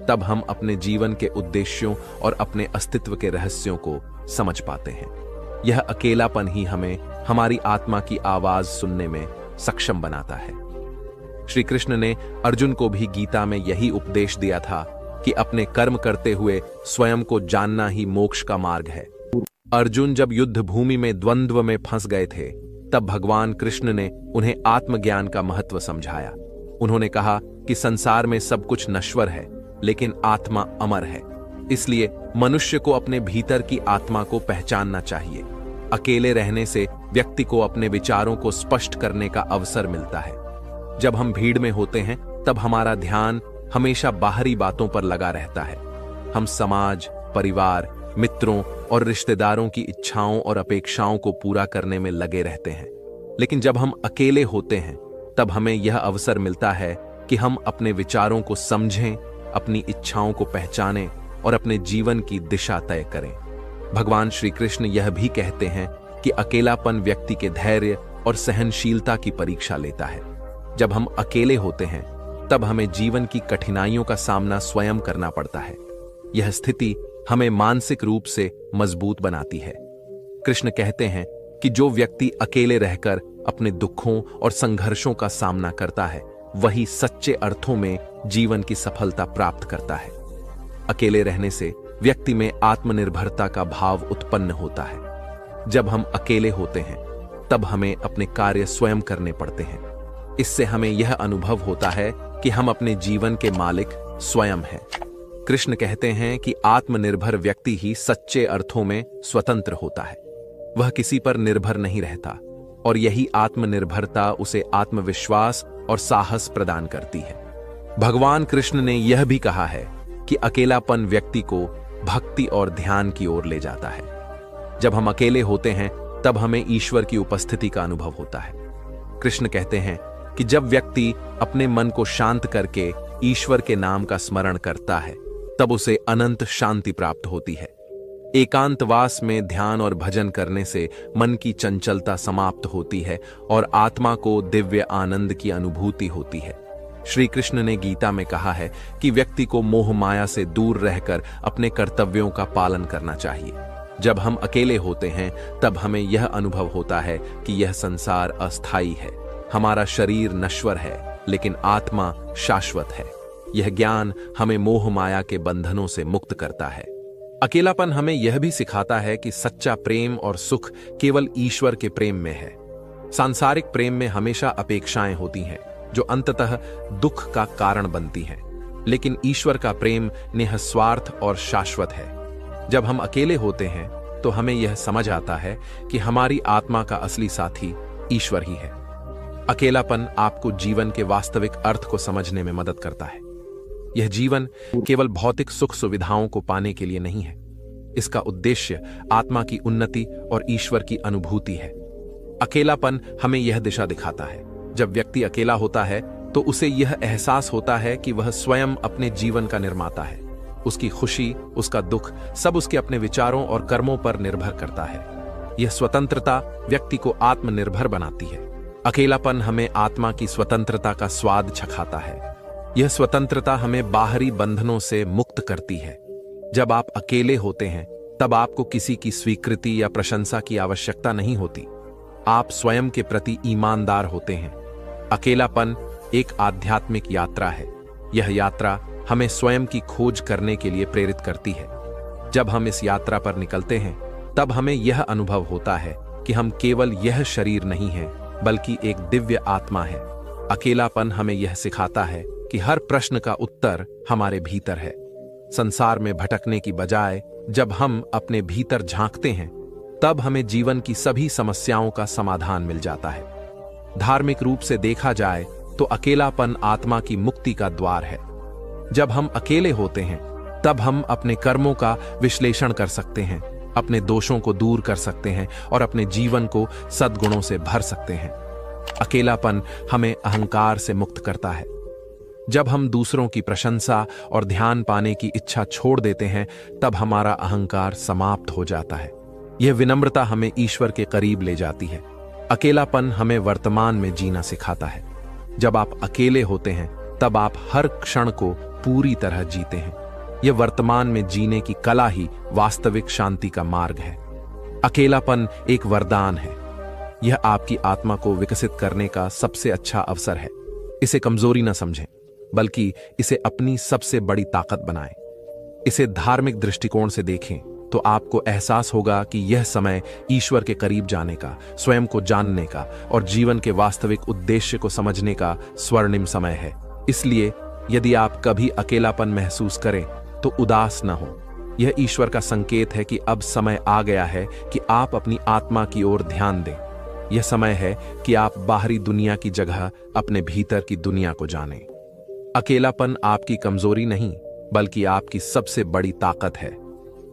तब हम अपने जीवन के उद्देश्यों और अपने अस्तित्व के रहस्यों को समझ पाते हैं। यह अकेलापन ही हमें हमारी आत्मा की आवाज सुनने में सक्षम बनाता है। श्री कृष्ण ने अर्जुन को भी गीता में यही उपदेश दिया था कि अपने कर्म करते हुए स्वयं को जानना ही मोक्ष का मार्ग है। अर्जुन जब युद्ध भूमि में द्वंद्व में फंस गए थे, तब भगवान कृष्ण ने उन्हें आत्मज्ञान का महत्व समझाया। उन्होंने कहा कि संसार में सब कुछ नश्वर है, लेकिन आत्मा अमर है। इसलिए मनुष्य को अपने भीतर की आत्मा को पहचानना चाहिए। अकेले रहने से व्यक्ति को अपने विचारों को स्पष्ट करने का अवसर मिलता है। जब हम भीड़ में होते हैं तब हमारा ध्यान हमेशा बाहरी बातों पर लगा रहता है। हम समाज, परिवार, मित्रों और रिश्तेदारों की इच्छाओं और अपेक्षाओं को पूरा करने में लगे रहते हैं। लेकिन जब हम अकेले होते हैं तब हमें यह अवसर मिलता है कि हम अपने विचारों को समझें, अपनी इच्छाओं को पहचानें और अपने जीवन की दिशा तय करें। भगवान श्री कृष्ण यह भी कहते हैं कि अकेलापन व्यक्ति के धैर्य और सहनशीलता की परीक्षा लेता है। जब हम अकेले होते हैं तब हमें जीवन की कठिनाइयों का सामना स्वयं करना पड़ता है। यह स्थिति हमें मानसिक रूप से मजबूत बनाती है। कृष्ण कहते हैं कि जो व्यक्ति अकेले रहकर अपने दुखों और संघर्षों का सामना करता है वही सच्चे अर्थों में जीवन की सफलता प्राप्त करता है। अकेले रहने से व्यक्ति में आत्मनिर्भरता का भाव उत्पन्न होता है। जब हम अकेले होते हैं तब हमें अपने कार्य स्वयं करने पड़ते हैं। इससे हमें यह अनुभव होता है कि हम अपने जीवन के मालिक स्वयं हैं। कृष्ण कहते हैं कि आत्मनिर्भर व्यक्ति ही सच्चे अर्थों में स्वतंत्र होता है। वह किसी पर निर्भर नहीं रहता और यही आत्मनिर्भरता उसे आत्मविश्वास और साहस प्रदान करती है। भगवान कृष्ण ने यह भी कहा है कि अकेलापन व्यक्ति को भक्ति और ध्यान की ओर ले जाता है। जब हम अकेले होते हैं तब हमें ईश्वर की उपस्थिति का अनुभव होता है। कृष्ण कहते हैं कि जब व्यक्ति अपने मन को शांत करके ईश्वर के नाम का स्मरण करता है तब उसे अनंत शांति प्राप्त होती है। एकांतवास में ध्यान और भजन करने से मन की चंचलता समाप्त होती है और आत्मा को दिव्य आनंद की अनुभूति होती है। श्री कृष्ण ने गीता में कहा है कि व्यक्ति को मोह माया से दूर रहकर अपने कर्तव्यों का पालन करना चाहिए। जब हम अकेले होते हैं तब हमें यह अनुभव होता है कि यह संसार अस्थायी है। हमारा शरीर नश्वर है लेकिन आत्मा शाश्वत है। यह ज्ञान हमें मोह माया के बंधनों से मुक्त करता है। अकेलापन हमें यह भी सिखाता है कि सच्चा प्रेम और सुख केवल ईश्वर के प्रेम में है। सांसारिक प्रेम में हमेशा अपेक्षाएं होती हैं जो अंततः दुख का कारण बनती हैं, लेकिन ईश्वर का प्रेम निःस्वार्थ और शाश्वत है। जब हम अकेले होते हैं तो हमें यह समझ आता है कि हमारी आत्मा का असली साथी ईश्वर ही है। अकेलापन आपको जीवन के वास्तविक अर्थ को समझने में मदद करता है। यह जीवन केवल भौतिक सुख सुविधाओं को पाने के लिए नहीं है। इसका उद्देश्य आत्मा की उन्नति और ईश्वर की अनुभूति है। अकेलापन हमें यह दिशा दिखाता है। जब व्यक्ति अकेला होता है तो उसे यह एहसास होता है कि वह स्वयं अपने जीवन का निर्माता है। उसकी खुशी, उसका दुख सब उसके अपने विचारों और कर्मों पर निर्भर करता है। यह स्वतंत्रता व्यक्ति को आत्मनिर्भर बनाती है। अकेलापन हमें आत्मा की स्वतंत्रता का स्वाद चखाता है। यह स्वतंत्रता हमें बाहरी बंधनों से मुक्त करती है। जब आप अकेले होते हैं तब आपको किसी की स्वीकृति या प्रशंसा की आवश्यकता नहीं होती। आप स्वयं के प्रति ईमानदार होते हैं। अकेलापन एक आध्यात्मिक यात्रा है। यह यात्रा हमें स्वयं की खोज करने के लिए प्रेरित करती है। जब हम इस यात्रा पर निकलते हैं तब हमें यह अनुभव होता है कि हम केवल यह शरीर नहीं हैं बल्कि एक दिव्य आत्मा है। अकेलापन हमें यह सिखाता है कि हर प्रश्न का उत्तर हमारे भीतर है। संसार में भटकने की बजाय जब हम अपने भीतर झांकते हैं तब हमें जीवन की सभी समस्याओं का समाधान मिल जाता है। धार्मिक रूप से देखा जाए तो अकेलापन आत्मा की मुक्ति का द्वार है। जब हम अकेले होते हैं तब हम अपने कर्मों का विश्लेषण कर सकते हैं, अपने दोषों को दूर कर सकते हैं और अपने जीवन को सद्गुणों से भर सकते हैं। अकेलापन हमें अहंकार से मुक्त करता है। जब हम दूसरों की प्रशंसा और ध्यान पाने की इच्छा छोड़ देते हैं तब हमारा अहंकार समाप्त हो जाता है। यह विनम्रता हमें ईश्वर के करीब ले जाती है। अकेलापन हमें वर्तमान में जीना सिखाता है। जब आप अकेले होते हैं तब आप हर क्षण को पूरी तरह जीते हैं। यह वर्तमान में जीने की कला ही वास्तविक शांति का मार्ग है। अकेलापन एक वरदान है। यह आपकी आत्मा को विकसित करने का सबसे अच्छा अवसर है। इसे कमजोरी न समझें बल्कि इसे अपनी सबसे बड़ी ताकत बनाएं। इसे धार्मिक दृष्टिकोण से देखें तो आपको एहसास होगा कि यह समय ईश्वर के करीब जाने का, स्वयं को जानने का और जीवन के वास्तविक उद्देश्य को समझने का स्वर्णिम समय है। इसलिए यदि आप कभी अकेलापन महसूस करें तो उदास न हो। यह ईश्वर का संकेत है कि अब समय आ गया है कि आप अपनी आत्मा की ओर ध्यान दें। यह समय है कि आप बाहरी दुनिया की जगह अपने भीतर की दुनिया को जानें। अकेलापन आपकी कमजोरी नहीं, बल्कि आपकी सबसे बड़ी ताकत है।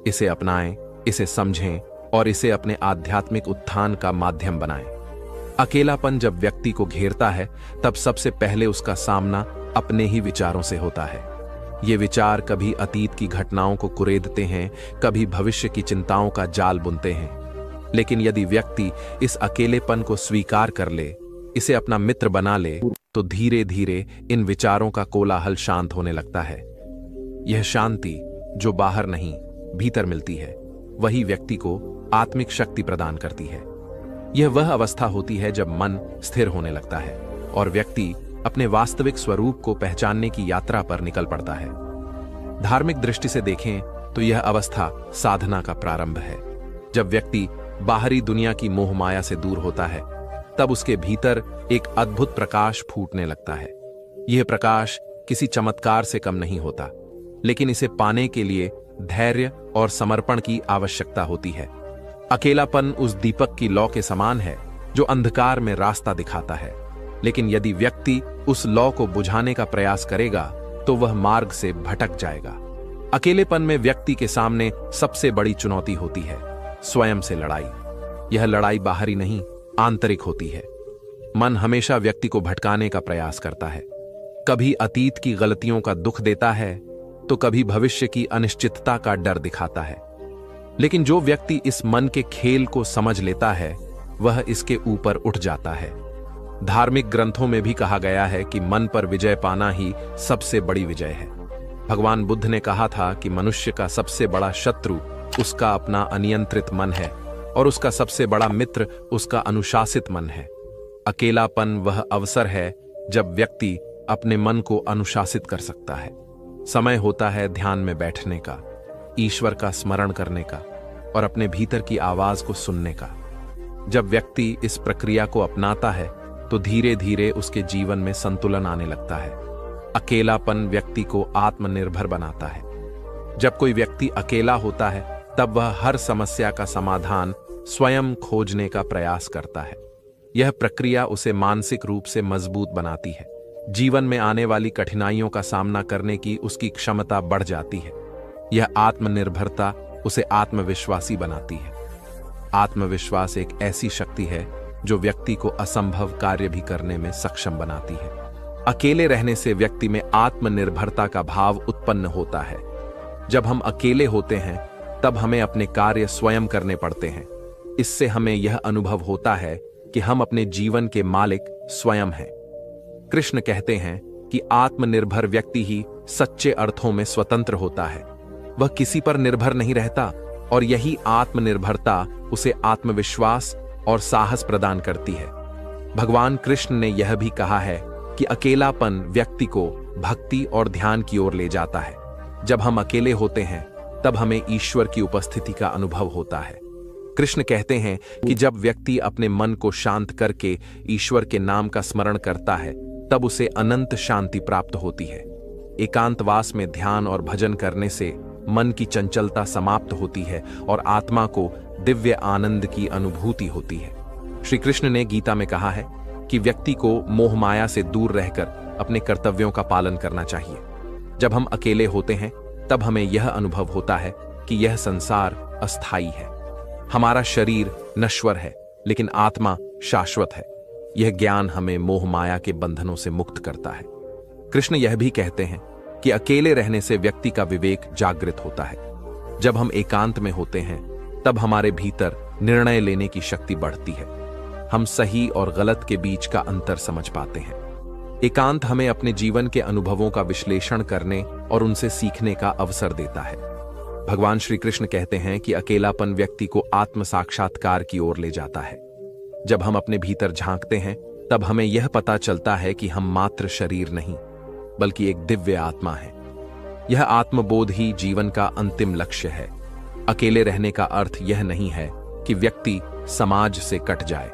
इसे अपनाएं, इसे समझें और इसे अपने आध्यात्मिक उत्थान का माध्यम बनाएं। अकेलापन जब व्यक्ति को घेरता है, तब सबसे पहले उसका सामना अपने ही विचारों से होता है। ये विचार कभी अतीत की घटनाओं को कुरेदते हैं, कभी भविष्य की चिंताओं का जाल बुनते हैं। लेकिन यदि व्यक्ति इस अकेलेपन को स्वीकार कर ले, इसे अपना मित्र बना ले, तो धीरे धीरे इन विचारों का कोलाहल शांत होने लगता है। यह शांति जो बाहर नहीं, भीतर मिलती है, वही व्यक्ति को आत्मिक शक्ति प्रदान करती है। यह वह अवस्था होती है जब मन स्थिर होने लगता है और व्यक्ति अपने वास्तविक स्वरूप को पहचानने की यात्रा पर निकल पड़ता है। धार्मिक दृष्टि से देखें तो यह अवस्था साधना का प्रारंभ है। जब व्यक्ति बाहरी दुनिया की मोह माया से दूर होता है, तब उसके भीतर एक अद्भुत प्रकाश फूटने लगता है। यह प्रकाश किसी चमत्कार से कम नहीं होता, लेकिन इसे पाने के लिए धैर्य और समर्पण की आवश्यकता होती है। अकेलापन उस दीपक की लौ के समान है जो अंधकार में रास्ता दिखाता है, लेकिन यदि व्यक्ति उस लौ को बुझाने का प्रयास करेगा तो वह मार्ग से भटक जाएगा। अकेलेपन में व्यक्ति के सामने सबसे बड़ी चुनौती होती है स्वयं से लड़ाई। यह लड़ाई बाहरी नहीं, आंतरिक होती है। मन हमेशा व्यक्ति को भटकाने का प्रयास करता है। कभी अतीत की गलतियों का दुख देता है, तो कभी भविष्य की अनिश्चितता का डर दिखाता है। लेकिन जो व्यक्ति इस मन के खेल को समझ लेता है, वह इसके ऊपर उठ जाता है। धार्मिक ग्रंथों में भी कहा गया है कि मन पर विजय पाना ही सबसे बड़ी विजय है। भगवान बुद्ध ने कहा था कि मनुष्य का सबसे बड़ा शत्रु उसका अपना अनियंत्रित मन है और उसका सबसे बड़ा मित्र उसका अनुशासित मन है। अकेलापन वह अवसर है जब व्यक्ति अपने मन को अनुशासित कर सकता है। समय होता है ध्यान में बैठने का, ईश्वर का स्मरण करने का और अपने भीतर की आवाज को सुनने का। जब व्यक्ति इस प्रक्रिया को अपनाता है, तो धीरे धीरे उसके जीवन में संतुलन आने लगता है। अकेलापन व्यक्ति को आत्मनिर्भर बनाता है। जब कोई व्यक्ति अकेला होता है, तब वह हर समस्या का समाधान स्वयं खोजने का प्रयास करता है। यह प्रक्रिया उसे मानसिक रूप से मजबूत बनाती है। जीवन में आने वाली कठिनाइयों का सामना करने की उसकी क्षमता बढ़ जाती है। यह आत्मनिर्भरता उसे आत्मविश्वासी बनाती है। आत्मविश्वास एक ऐसी शक्ति है जो व्यक्ति को असंभव कार्य भी करने में सक्षम बनाती है। अकेले रहने से व्यक्ति में आत्मनिर्भरता का भाव उत्पन्न होता है। जब हम अकेले होते हैं, तब हमें अपने कार्य स्वयं करने पड़ते हैं। इससे हमें यह अनुभव होता है कि हम अपने जीवन के मालिक स्वयं हैं। कृष्ण कहते हैं कि आत्मनिर्भर व्यक्ति ही सच्चे अर्थों में स्वतंत्र होता है। वह किसी पर निर्भर नहीं रहता और यही आत्मनिर्भरता उसे आत्मविश्वास और साहस प्रदान करती है। भगवान कृष्ण ने यह भी कहा है कि अकेलापन व्यक्ति को भक्ति और ध्यान की ओर ले जाता है। जब हम अकेले होते हैं, तब हमें ईश्वर की उपस्थिति का अनुभव होता है। कृष्ण कहते हैं कि जब व्यक्ति अपने मन को शांत करके ईश्वर के नाम का स्मरण करता है, तब उसे अनंत शांति प्राप्त होती है। एकांतवास में ध्यान और भजन करने से मन की चंचलता समाप्त होती है और आत्मा को दिव्य आनंद की अनुभूति होती है। श्री कृष्ण ने गीता में कहा है कि व्यक्ति को मोह माया से दूर रहकर अपने कर्तव्यों का पालन करना चाहिए। जब हम अकेले होते हैं, तब हमें यह अनुभव होता है कि यह संसार अस्थायी है। हमारा शरीर नश्वर है, लेकिन आत्मा शाश्वत है। यह ज्ञान हमें मोह माया के बंधनों से मुक्त करता है। कृष्ण यह भी कहते हैं कि अकेले रहने से व्यक्ति का विवेक जागृत होता है। जब हम एकांत में होते हैं, तब हमारे भीतर निर्णय लेने की शक्ति बढ़ती है। हम सही और गलत के बीच का अंतर समझ पाते हैं। एकांत हमें अपने जीवन के अनुभवों का विश्लेषण करने और उनसे सीखने का अवसर देता है। भगवान श्री कृष्ण कहते हैं कि अकेलापन व्यक्ति को आत्म साक्षात्कार की ओर ले जाता है। जब हम अपने भीतर झांकते हैं, तब हमें यह पता चलता है कि हम मात्र शरीर नहीं, बल्कि एक दिव्य आत्मा है। यह आत्मबोध ही जीवन का अंतिम लक्ष्य है। अकेले रहने का अर्थ यह नहीं है कि व्यक्ति समाज से कट जाए।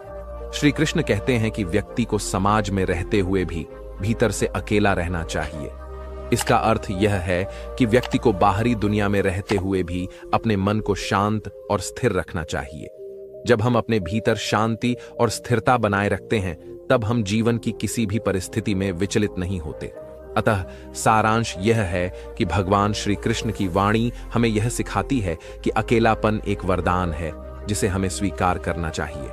श्री कृष्ण कहते हैं कि व्यक्ति को समाज में रहते हुए भी भीतर से अकेला रहना चाहिए। इसका अर्थ यह है कि व्यक्ति को बाहरी दुनिया में रहते हुए भी अपने मन को शांत और स्थिर रखना चाहिए। जब हम अपने भीतर शांति और स्थिरता बनाए रखते हैं, तब हम जीवन की किसी भी परिस्थिति में विचलित नहीं होते। अतः सारांश यह है कि भगवान श्री कृष्ण की वाणी हमें यह सिखाती है कि अकेलापन एक वरदान है जिसे हमें स्वीकार करना चाहिए।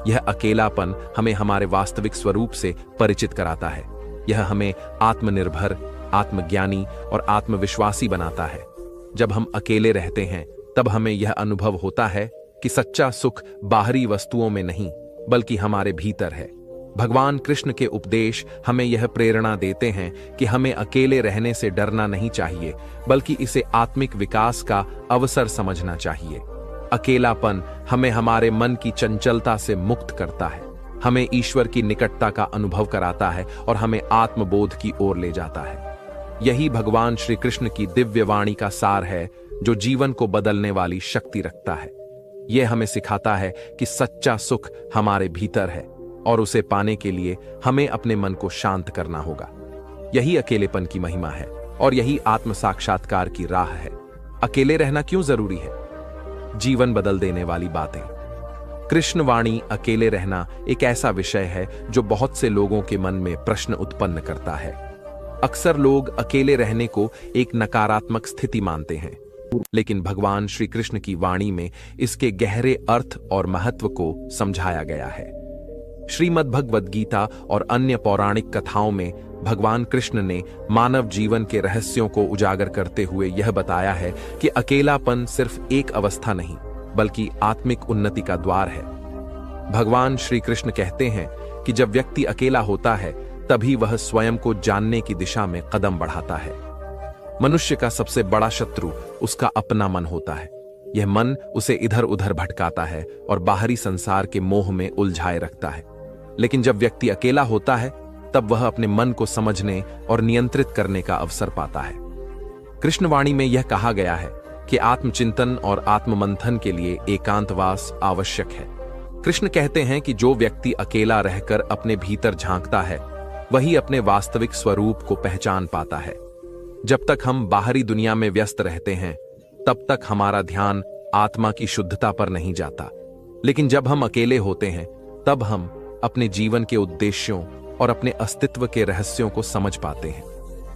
यह अकेलापन हमें हमारे वास्तविक स्वरूप से परिचित कराता है। यह हमें आत्मनिर्भर, आत्मज्ञानी और आत्मविश्वासी बनाता है। जब हम अकेले रहते हैं, तब हमें यह अनुभव होता है कि सच्चा सुख बाहरी वस्तुओं में नहीं, बल्कि हमारे भीतर है। भगवान कृष्ण के उपदेश हमें यह प्रेरणा देते हैं कि हमें अकेले रहने से डरना नहीं चाहिए, बल्कि इसे आत्मिक विकास का अवसर समझना चाहिए। अकेलापन हमें हमारे मन की चंचलता से मुक्त करता है, हमें ईश्वर की निकटता का अनुभव कराता है और हमें आत्मबोध की ओर ले जाता है। यही भगवान श्री कृष्ण की दिव्य वाणी का सार है, जो जीवन को बदलने वाली शक्ति रखता है। यह हमें सिखाता है कि सच्चा सुख हमारे भीतर है और उसे पाने के लिए हमें अपने मन को शांत करना होगा। यही अकेलेपन की महिमा है और यही आत्म साक्षात्कार की राह है। अकेले रहना क्यों जरूरी है? जीवन बदल देने वाली बातें। कृष्ण वाणी अकेले रहना एक ऐसा विषय है जो बहुत से लोगों के मन में प्रश्न उत्पन्न करता है। अक्सर लोग अकेले रहने को एक नकारात्मक स्थिति मानते हैं, लेकिन भगवान श्री कृष्ण की वाणी में इसके गहरे अर्थ और महत्व को समझाया गया है। श्रीमद् भगवद गीता और अन्य पौराणिक कथाओं में भगवान कृष्ण ने मानव जीवन के रहस्यों को उजागर करते हुए यह बताया है कि अकेलापन सिर्फ एक अवस्था नहीं, बल्कि आत्मिक उन्नति का द्वार है। भगवान श्री कृष्ण कहते हैं कि जब व्यक्ति अकेला होता है, तभी वह स्वयं को जानने की दिशा में कदम बढ़ाता है। मनुष्य का सबसे बड़ा शत्रु उसका अपना मन होता है। यह मन उसे इधर उधर भटकाता है और बाहरी संसार के मोह में उलझाए रखता है। लेकिन जब व्यक्ति अकेला होता है, तब वह अपने मन को समझने और नियंत्रित करने का अवसर पाता है। कृष्णवाणी में यह कहा गया है कि आत्मचिंतन और आत्ममंथन के लिए एकांतवास आवश्यक है। कृष्ण कहते हैं कि जो व्यक्ति अकेला रहकर अपने भीतर झांकता है, वही अपने वास्तविक स्वरूप को पहचान पाता है। जब तक हम बाहरी दुनिया में व्यस्त रहते हैं, तब तक हमारा ध्यान आत्मा की शुद्धता पर नहीं जाता। लेकिन जब हम अकेले होते हैं, तब हम अपने जीवन के उद्देश्यों और अपने अस्तित्व के रहस्यों को समझ पाते हैं।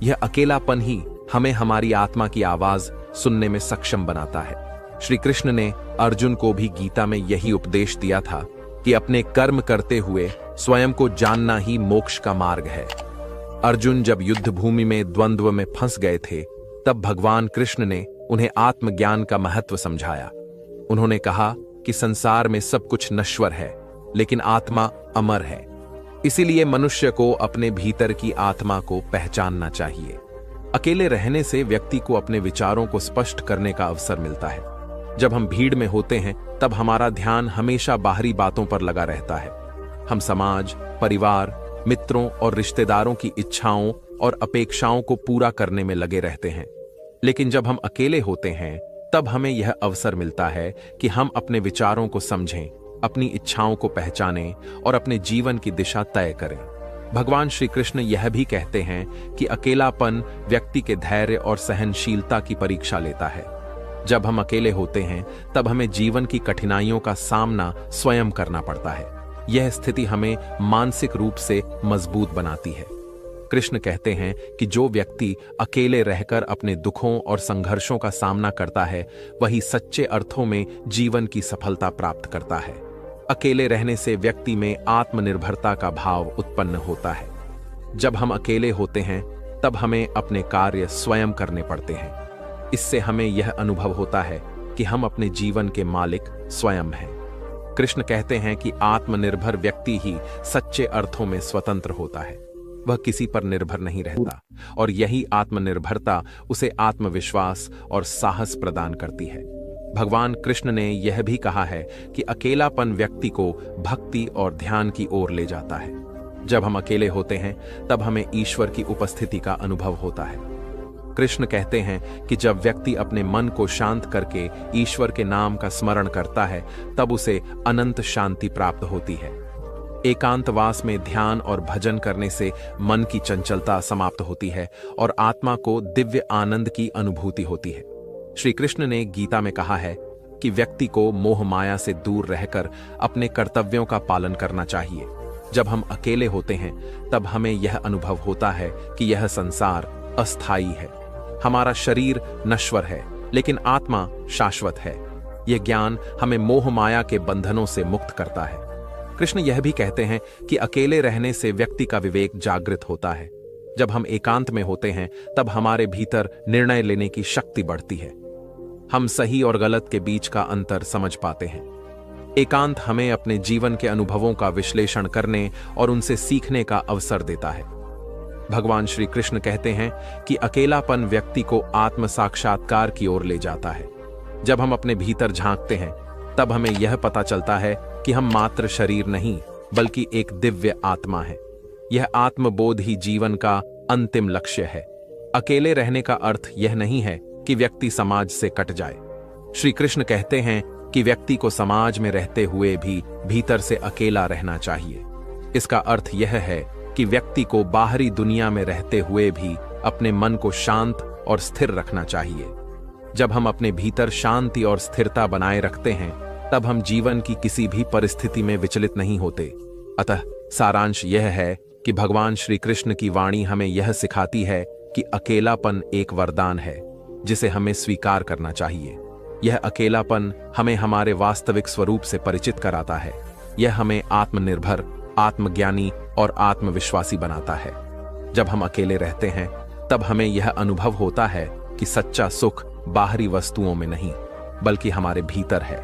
यह अकेलापन ही हमें हमारी आत्मा की आवाज सुनने में सक्षम बनाता है। श्री कृष्ण ने अर्जुन को भी गीता में यही उपदेश दिया था कि अपने कर्म करते हुए स्वयं को जानना ही मोक्ष का मार्ग है। अर्जुन जब युद्ध भूमि में द्वंद्व में फंस गए थे, तब भगवान कृष्ण ने उन्हें आत्मज्ञान का महत्व समझाया। उन्होंने कहा कि संसार में सब कुछ नश्वर है, लेकिन आत्मा अमर है। इसीलिए मनुष्य को अपने भीतर की आत्मा को पहचानना चाहिए। अकेले रहने से व्यक्ति को अपने विचारों को स्पष्ट करने का अवसर मिलता है। जब हम भीड़ में होते हैं, तब हमारा ध्यान हमेशा बाहरी बातों पर लगा रहता है। हम समाज, परिवार, मित्रों और रिश्तेदारों की इच्छाओं और अपेक्षाओं को पूरा करने में लगे रहते हैं। लेकिन जब हम अकेले होते हैं, तब हमें यह अवसर मिलता है कि हम अपने विचारों को समझें, अपनी इच्छाओं को पहचानें और अपने जीवन की दिशा तय करें। भगवान श्री कृष्ण यह भी कहते हैं कि अकेलापन व्यक्ति के धैर्य और सहनशीलता की परीक्षा लेता है। जब हम अकेले होते हैं, तब हमें जीवन की कठिनाइयों का सामना स्वयं करना पड़ता है। यह स्थिति हमें मानसिक रूप से मजबूत बनाती है। कृष्ण कहते हैं कि जो व्यक्ति अकेले रहकर अपने दुखों और संघर्षों का सामना करता है, वही सच्चे अर्थों में जीवन की सफलता प्राप्त करता है। अकेले रहने से व्यक्ति में आत्मनिर्भरता का भाव उत्पन्न होता है। जब हम अकेले होते हैं, तब हमें अपने कार्य स्वयं करने पड़ते हैं। इससे हमें यह अनुभव होता है कि हम अपने जीवन के मालिक स्वयं हैं। कृष्ण कहते हैं कि आत्मनिर्भर व्यक्ति ही सच्चे अर्थों में स्वतंत्र होता है। वह किसी पर निर्भर नहीं रहता, और यही आत्मनिर्भरता उसे आत्मविश्वास और साहस प्रदान करती है। भगवान कृष्ण ने यह भी कहा है कि अकेलापन व्यक्ति को भक्ति और ध्यान की ओर ले जाता है। जब हम अकेले होते हैं, तब हमें ईश्वर की उपस्थिति का अनुभव होता है। कृष्ण कहते हैं कि जब व्यक्ति अपने मन को शांत करके ईश्वर के नाम का स्मरण करता है, तब उसे अनंत शांति प्राप्त होती है। एकांतवास में ध्यान और भजन करने से मन की चंचलता समाप्त होती है और आत्मा को दिव्य आनंद की अनुभूति होती है। श्री कृष्ण ने गीता में कहा है कि व्यक्ति को मोह माया से दूर रहकर अपने कर्तव्यों का पालन करना चाहिए। जब हम अकेले होते हैं तब हमें यह अनुभव होता है कि यह संसार अस्थायी है। हमारा शरीर नश्वर है लेकिन आत्मा शाश्वत है। यह ज्ञान हमें मोह माया के बंधनों से मुक्त करता है। कृष्ण यह भी कहते हैं कि अकेले रहने से व्यक्ति का विवेक जागृत होता है। जब हम एकांत में होते हैं तब हमारे भीतर निर्णय लेने की शक्ति बढ़ती है। हम सही और गलत के बीच का अंतर समझ पाते हैं। एकांत हमें अपने जीवन के अनुभवों का विश्लेषण करने और उनसे सीखने का अवसर देता है। भगवान श्री कृष्ण कहते हैं कि अकेलापन व्यक्ति को आत्म साक्षात्कार की ओर ले जाता है। जब हम अपने भीतर झांकते हैं तब हमें यह पता चलता है कि हम मात्र शरीर नहीं बल्कि एक दिव्य आत्मा है। यह आत्मबोध ही जीवन का अंतिम लक्ष्य है। अकेले रहने का अर्थ यह नहीं है कि व्यक्ति समाज से कट जाए। श्री कृष्ण कहते हैं कि व्यक्ति को समाज में रहते हुए भी भीतर से अकेला रहना चाहिए। इसका अर्थ यह है कि व्यक्ति को बाहरी दुनिया में रहते हुए भी अपने मन को शांत और स्थिर रखना चाहिए। जब हम अपने भीतर शांति और स्थिरता बनाए रखते हैं तब हम जीवन की किसी भी परिस्थिति में विचलित नहीं होते। अतः सारांश यह है कि भगवान श्री कृष्ण की वाणी हमें यह सिखाती है कि अकेलापन एक वरदान है जिसे हमें स्वीकार करना चाहिए। यह अकेलापन हमें हमारे वास्तविक स्वरूप से परिचित कराता है। यह हमें आत्मनिर्भर, आत्मज्ञानी और आत्मविश्वासी बनाता है। जब हम अकेले रहते हैं तब हमें यह अनुभव होता है कि सच्चा सुख बाहरी वस्तुओं में नहीं बल्कि हमारे भीतर है।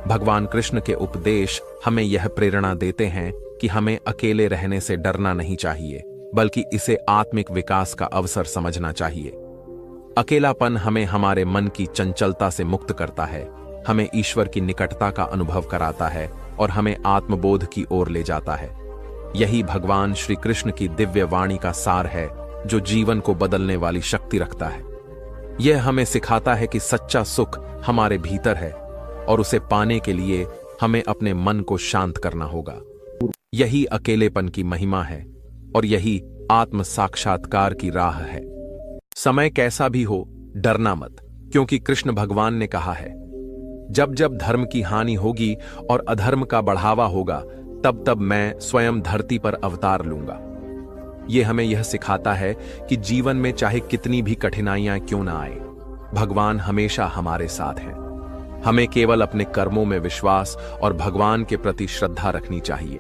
भगवान कृष्ण के उपदेश हमें यह प्रेरणा देते हैं कि हमें अकेले रहने से डरना नहीं चाहिए बल्कि इसे आत्मिक विकास का अवसर समझना चाहिए। अकेलापन हमें हमारे मन की चंचलता से मुक्त करता है, हमें ईश्वर की निकटता का अनुभव कराता है और हमें आत्मबोध की ओर ले जाता है। यही भगवान श्री कृष्ण की दिव्य वाणी का सार है जो जीवन को बदलने वाली शक्ति रखता है। यह हमें सिखाता है कि सच्चा सुख हमारे भीतर है और उसे पाने के लिए हमें अपने मन को शांत करना होगा। यही अकेलेपन की महिमा है और यही आत्म साक्षात्कार की राह है। समय कैसा भी हो, डरना मत, क्योंकि कृष्ण भगवान ने कहा है, जब जब धर्म की हानि होगी और अधर्म का बढ़ावा होगा तब तब मैं स्वयं धरती पर अवतार लूंगा। यह हमें यह सिखाता है कि जीवन में चाहे कितनी भी कठिनाइयां क्यों ना आए, भगवान हमेशा हमारे साथ हैं। हमें केवल अपने कर्मों में विश्वास और भगवान के प्रति श्रद्धा रखनी चाहिए।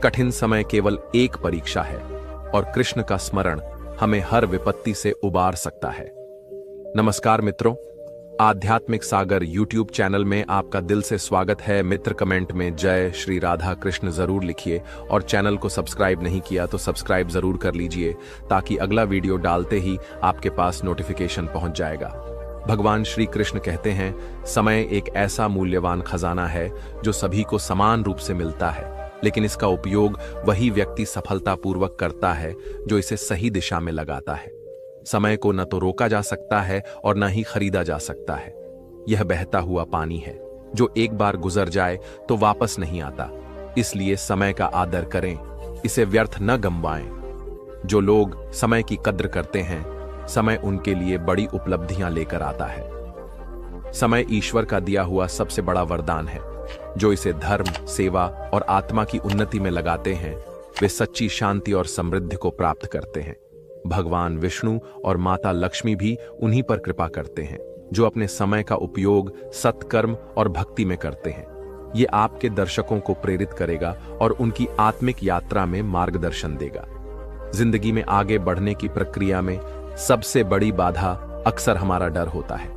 कठिन समय केवल एक परीक्षा है और कृष्ण का स्मरण हमें हर विपत्ति से उबार सकता है। नमस्कार मित्रों, आध्यात्मिक सागर यूट्यूब चैनल में आपका दिल से स्वागत है। मित्र कमेंट में जय श्री राधा कृष्ण जरूर लिखिए और चैनल को सब्सक्राइब नहीं किया तो सब्सक्राइब जरूर कर लीजिए ताकि अगला वीडियो डालते ही आपके पास नोटिफिकेशन पहुंच जाएगा। भगवान श्री कृष्ण कहते हैं, समय एक ऐसा मूल्यवान खजाना है जो सभी को समान रूप से मिलता है, लेकिन इसका उपयोग वही व्यक्ति सफलतापूर्वक करता है जो इसे सही दिशा में लगाता है। समय को न तो रोका जा सकता है और न ही खरीदा जा सकता है। यह बहता हुआ पानी है जो एक बार गुजर जाए तो वापस नहीं आता। इसलिए समय का आदर करें, इसे व्यर्थ न गंवाएं। जो लोग समय की कद्र करते हैं, समय उनके लिए बड़ी उपलब्धियां लेकर आता है। समय ईश्वर का दिया हुआ सबसे बड़ा वरदान है। जो इसे धर्म, सेवा और आत्मा की उन्नति में लगाते हैं, वे सच्ची शांति और समृद्धि को प्राप्त करते हैं। भगवान विष्णु और माता लक्ष्मी भी उन्हीं पर कृपा करते हैं जो अपने समय का उपयोग सत्कर्म और भक्ति में करते हैं। ये आपके दर्शकों को प्रेरित करेगा और उनकी आत्मिक यात्रा में मार्गदर्शन देगा। जिंदगी में आगे बढ़ने की प्रक्रिया में सबसे बड़ी बाधा अक्सर हमारा डर होता है।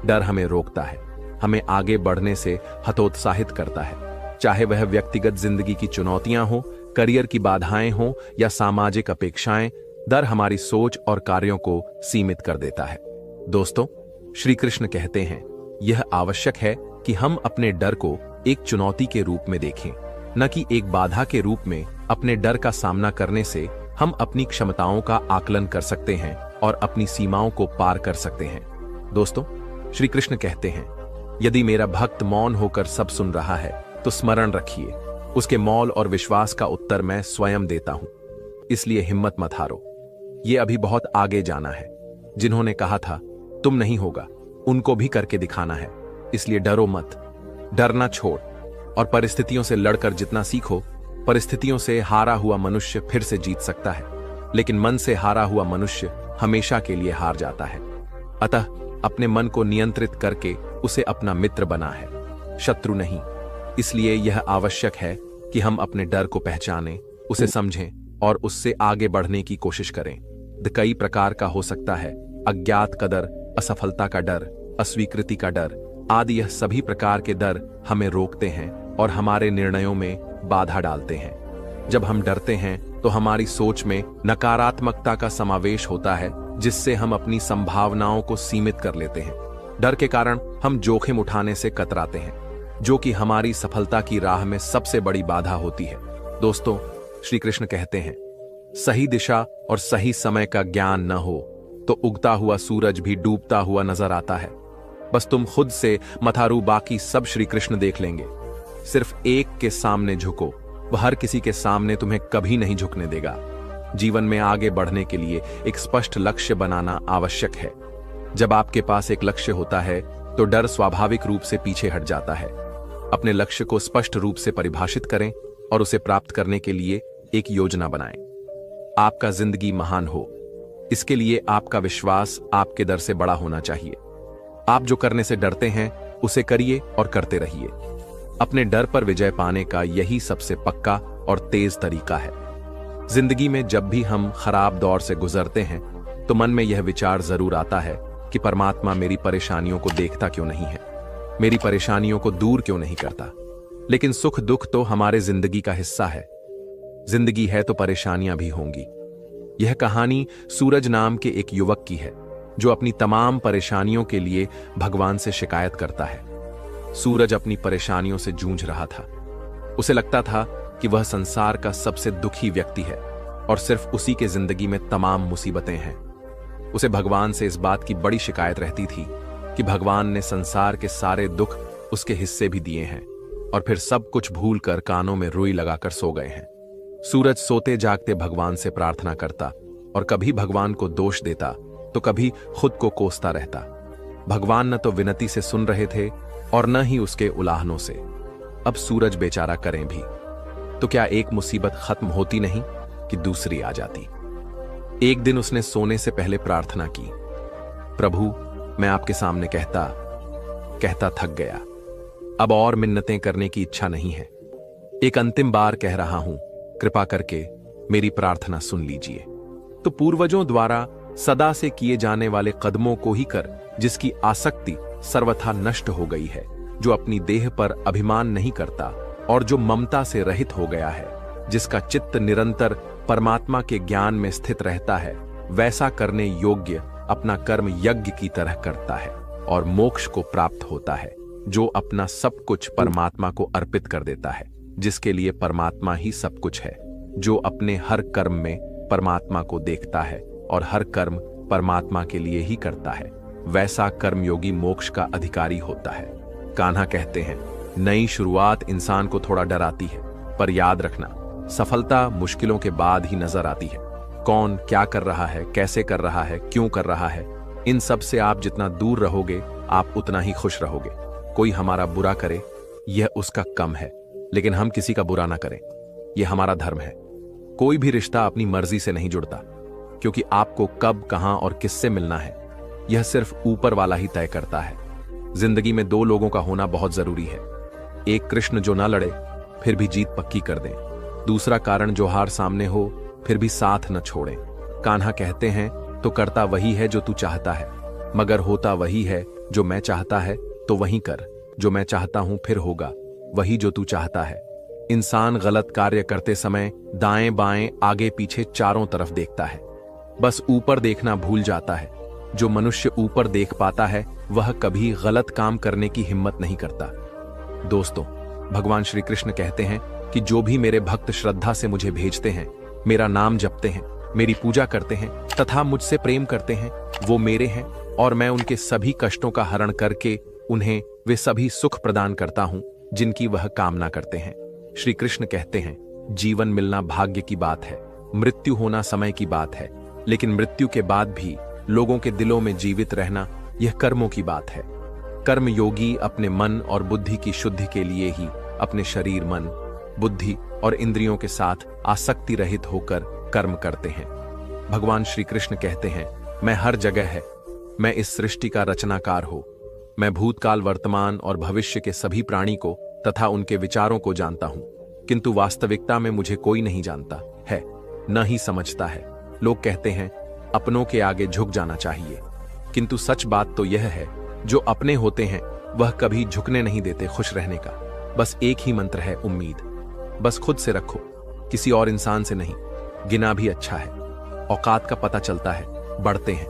डर हमें रोकता है, हमें आगे बढ़ने से हतोत्साहित करता है। चाहे वह व्यक्तिगत जिंदगी की चुनौतियां हो, करियर की बाधाएं हो या सामाजिक अपेक्षाएं, डर हमारी सोच और कार्यों को सीमित कर देता है। दोस्तों, श्री कृष्ण कहते हैं, यह आवश्यक है कि हम अपने डर को एक चुनौती के रूप में देखें, न कि एक बाधा के रूप में। अपने डर का सामना करने से हम अपनी क्षमताओं का आकलन कर सकते हैं और अपनी सीमाओं को पार कर सकते हैं। दोस्तों, श्री कृष्ण कहते हैं, यदि मेरा भक्त मौन होकर सब सुन रहा है तो स्मरण रखिए, उसके मौल और विश्वास का उत्तर मैं स्वयं देता हूं। इसलिए हिम्मत मत हारो। ये अभी बहुत आगे जाना है। जिन्होंने कहा था तुम नहीं होगा, उनको भी करके दिखाना है। इसलिए डरो मत, डरना छोड़ और परिस्थितियों से लड़कर जितना सीखो। परिस्थितियों से हारा हुआ मनुष्य फिर से जीत सकता है, लेकिन मन से हारा हुआ मनुष्य हमेशा के लिए हार जाता है। अतः अपने मन को नियंत्रित करके उसे अपना मित्र बना है, शत्रु नहीं। इसलिए यह आवश्यक है कि हम अपने डर को पहचानें, उसे समझें और उससे आगे बढ़ने की कोशिश करें। कई प्रकार का हो सकता है, अज्ञात का डर, असफलता का डर, अस्वीकृति का डर आदि। यह सभी प्रकार के डर हमें रोकते हैं और हमारे निर्णयों में बाधा डालते हैं। जब हम डरते हैं तो हमारी सोच में नकारात्मकता का समावेश होता है, जिससे हम अपनी संभावनाओं को सीमित कर लेते हैं। डर के कारण हम जोखिम उठाने से कतराते हैं, जो कि हमारी सफलता की राह में सबसे बड़ी बाधा होती है। दोस्तों, श्री कृष्ण कहते हैं, सही दिशा और सही समय का ज्ञान न हो तो उगता हुआ सूरज भी डूबता हुआ नजर आता है। बस तुम खुद से मथारू, बाकी सब श्री कृष्ण देख लेंगे। सिर्फ एक के सामने झुको, वह हर किसी के सामने तुम्हें कभी नहीं झुकने देगा। जीवन में आगे बढ़ने के लिए एक स्पष्ट लक्ष्य बनाना आवश्यक है। जब आपके पास एक लक्ष्य होता है तो डर स्वाभाविक रूप से पीछे हट जाता है। अपने लक्ष्य को स्पष्ट रूप से परिभाषित करें और उसे प्राप्त करने के लिए एक योजना बनाएं। आपका जिंदगी महान हो, इसके लिए आपका विश्वास आपके डर से बड़ा होना चाहिए। आप जो करने से डरते हैं उसे करिए और करते रहिए। अपने डर पर विजय पाने का यही सबसे पक्का और तेज तरीका है। जिंदगी में जब भी हम खराब दौर से गुजरते हैं तो मन में यह विचार जरूर आता है कि परमात्मा मेरी परेशानियों को देखता क्यों नहीं है, मेरी परेशानियों को दूर क्यों नहीं करता। लेकिन सुख दुख तो हमारे जिंदगी का हिस्सा है। जिंदगी है तो परेशानियां भी होंगी। यह कहानी सूरज नाम के एक युवक की है, जो अपनी तमाम परेशानियों के लिए भगवान से शिकायत करता है। सूरज अपनी परेशानियों से जूझ रहा था। उसे लगता था कि वह संसार का सबसे दुखी व्यक्ति है और सिर्फ उसी के जिंदगी में तमाम मुसीबतें हैं। उसे भगवान से इस बात की बड़ी शिकायत रहती थी कि भगवान ने संसार के सारे दुख उसके हिस्से भी दिए हैं और फिर सब कुछ भूलकर कानों में रुई लगाकर सो गए हैं। सूरज सोते जागते भगवान से प्रार्थना करता और कभी भगवान को दोष देता तो कभी खुद को कोसता रहता। भगवान न तो विनती से सुन रहे थे और न ही उसके उलाहनों से। अब सूरज बेचारा करें भी तो क्या एक मुसीबत खत्म होती नहीं कि दूसरी आ जाती। एक दिन उसने सोने से पहले प्रार्थना की, प्रभु मैं आपके सामने कहता थक गया। अब और मिन्नतें करने की इच्छा नहीं है। एक अंतिम बार कह रहा हूं, कृपा करके मेरी प्रार्थना सुन लीजिए। तो पूर्वजों द्वारा सदा से किए जाने वाले कदमों को ही कर, जिसकी आसक्ति सर्वथा नष्ट हो गई है, जो अपनी देह पर अभिमान नहीं करता और जो ममता से रहित हो गया है, जिसका चित्त निरंतर परमात्मा के ज्ञान में स्थित रहता है, वैसा करने योग्य अपना कर्म यज्ञ की तरह करता है और मोक्ष को प्राप्त होता है। जो अपना सब कुछ परमात्मा को अर्पित कर देता है, जिसके लिए परमात्मा ही सब कुछ है, जो अपने हर कर्म में परमात्मा को देखता है और हर कर्म परमात्मा के लिए ही करता है, वैसा कर्मयोगी मोक्ष का अधिकारी होता है। कान्हा कहते हैं, नई शुरुआत इंसान को थोड़ा डराती है, पर याद रखना सफलता मुश्किलों के बाद ही नजर आती है। कौन क्या कर रहा है, कैसे कर रहा है, क्यों कर रहा है, इन सब से आप जितना दूर रहोगे आप उतना ही खुश रहोगे। कोई हमारा बुरा करे यह उसका कम है, लेकिन हम किसी का बुरा ना करें यह हमारा धर्म है। कोई भी रिश्ता अपनी मर्जी से नहीं जुड़ता, क्योंकि आपको कब, कहां और किससे मिलना है यह सिर्फ ऊपर वाला ही तय करता है। जिंदगी में दो लोगों का होना बहुत जरूरी है। एक कृष्ण जो ना लड़े फिर भी जीत पक्की कर दें, दूसरा कारण जो हार सामने हो फिर भी साथ न छोड़ें। कान्हा कहते हैं, तो करता वही है जो तू चाहता है, मगर होता वही है जो मैं चाहता है, तो वही कर जो मैं चाहता हूं, फिर होगा वही जो तू चाहता है। इंसान गलत कार्य करते समय दाएं बाएं आगे पीछे चारों तरफ देखता है, बस ऊपर देखना भूल जाता है। जो मनुष्य ऊपर देख पाता है वह कभी गलत काम करने की हिम्मत नहीं करता। दोस्तों, भगवान श्री कृष्ण कहते हैं कि जो भी मेरे भक्त श्रद्धा से मुझे भेजते हैं, मेरा नाम जपते हैं, मेरी पूजा करते हैं तथा मुझसे प्रेम करते हैं, वो मेरे हैं और मैं उनके सभी कष्टों का हरण करके उन्हें वे सभी सुख प्रदान करता हूं जिनकी वह कामना करते हैं। श्री कृष्ण कहते हैं, जीवन मिलना भाग्य की बात है, मृत्यु होना समय की बात है, लेकिन मृत्यु के बाद भी लोगों के दिलों में जीवित रहना यह कर्मों की बात है। कर्म योगी अपने मन और बुद्धि की शुद्धि के लिए ही अपने शरीर, मन, बुद्धि और इंद्रियों के साथ आसक्ति रहित होकर कर्म करते हैं। भगवान श्री कृष्ण कहते हैं, मैं हर जगह है, मैं इस सृष्टि का रचनाकार हूं, मैं भूतकाल, वर्तमान और भविष्य के सभी प्राणी को तथा उनके विचारों को जानता हूं, किंतु वास्तविकता में मुझे कोई नहीं जानता है, न ही समझता है। लोग कहते हैं अपनों के आगे झुक जाना चाहिए, किंतु सच बात तो यह है, जो अपने होते हैं वह कभी झुकने नहीं देते खुश रहने का। बस एक ही मंत्र है, उम्मीद। बस खुद से रखो, किसी और इंसान से नहीं। गिना भी अच्छा है, औकात का पता चलता है, बढ़ते हैं।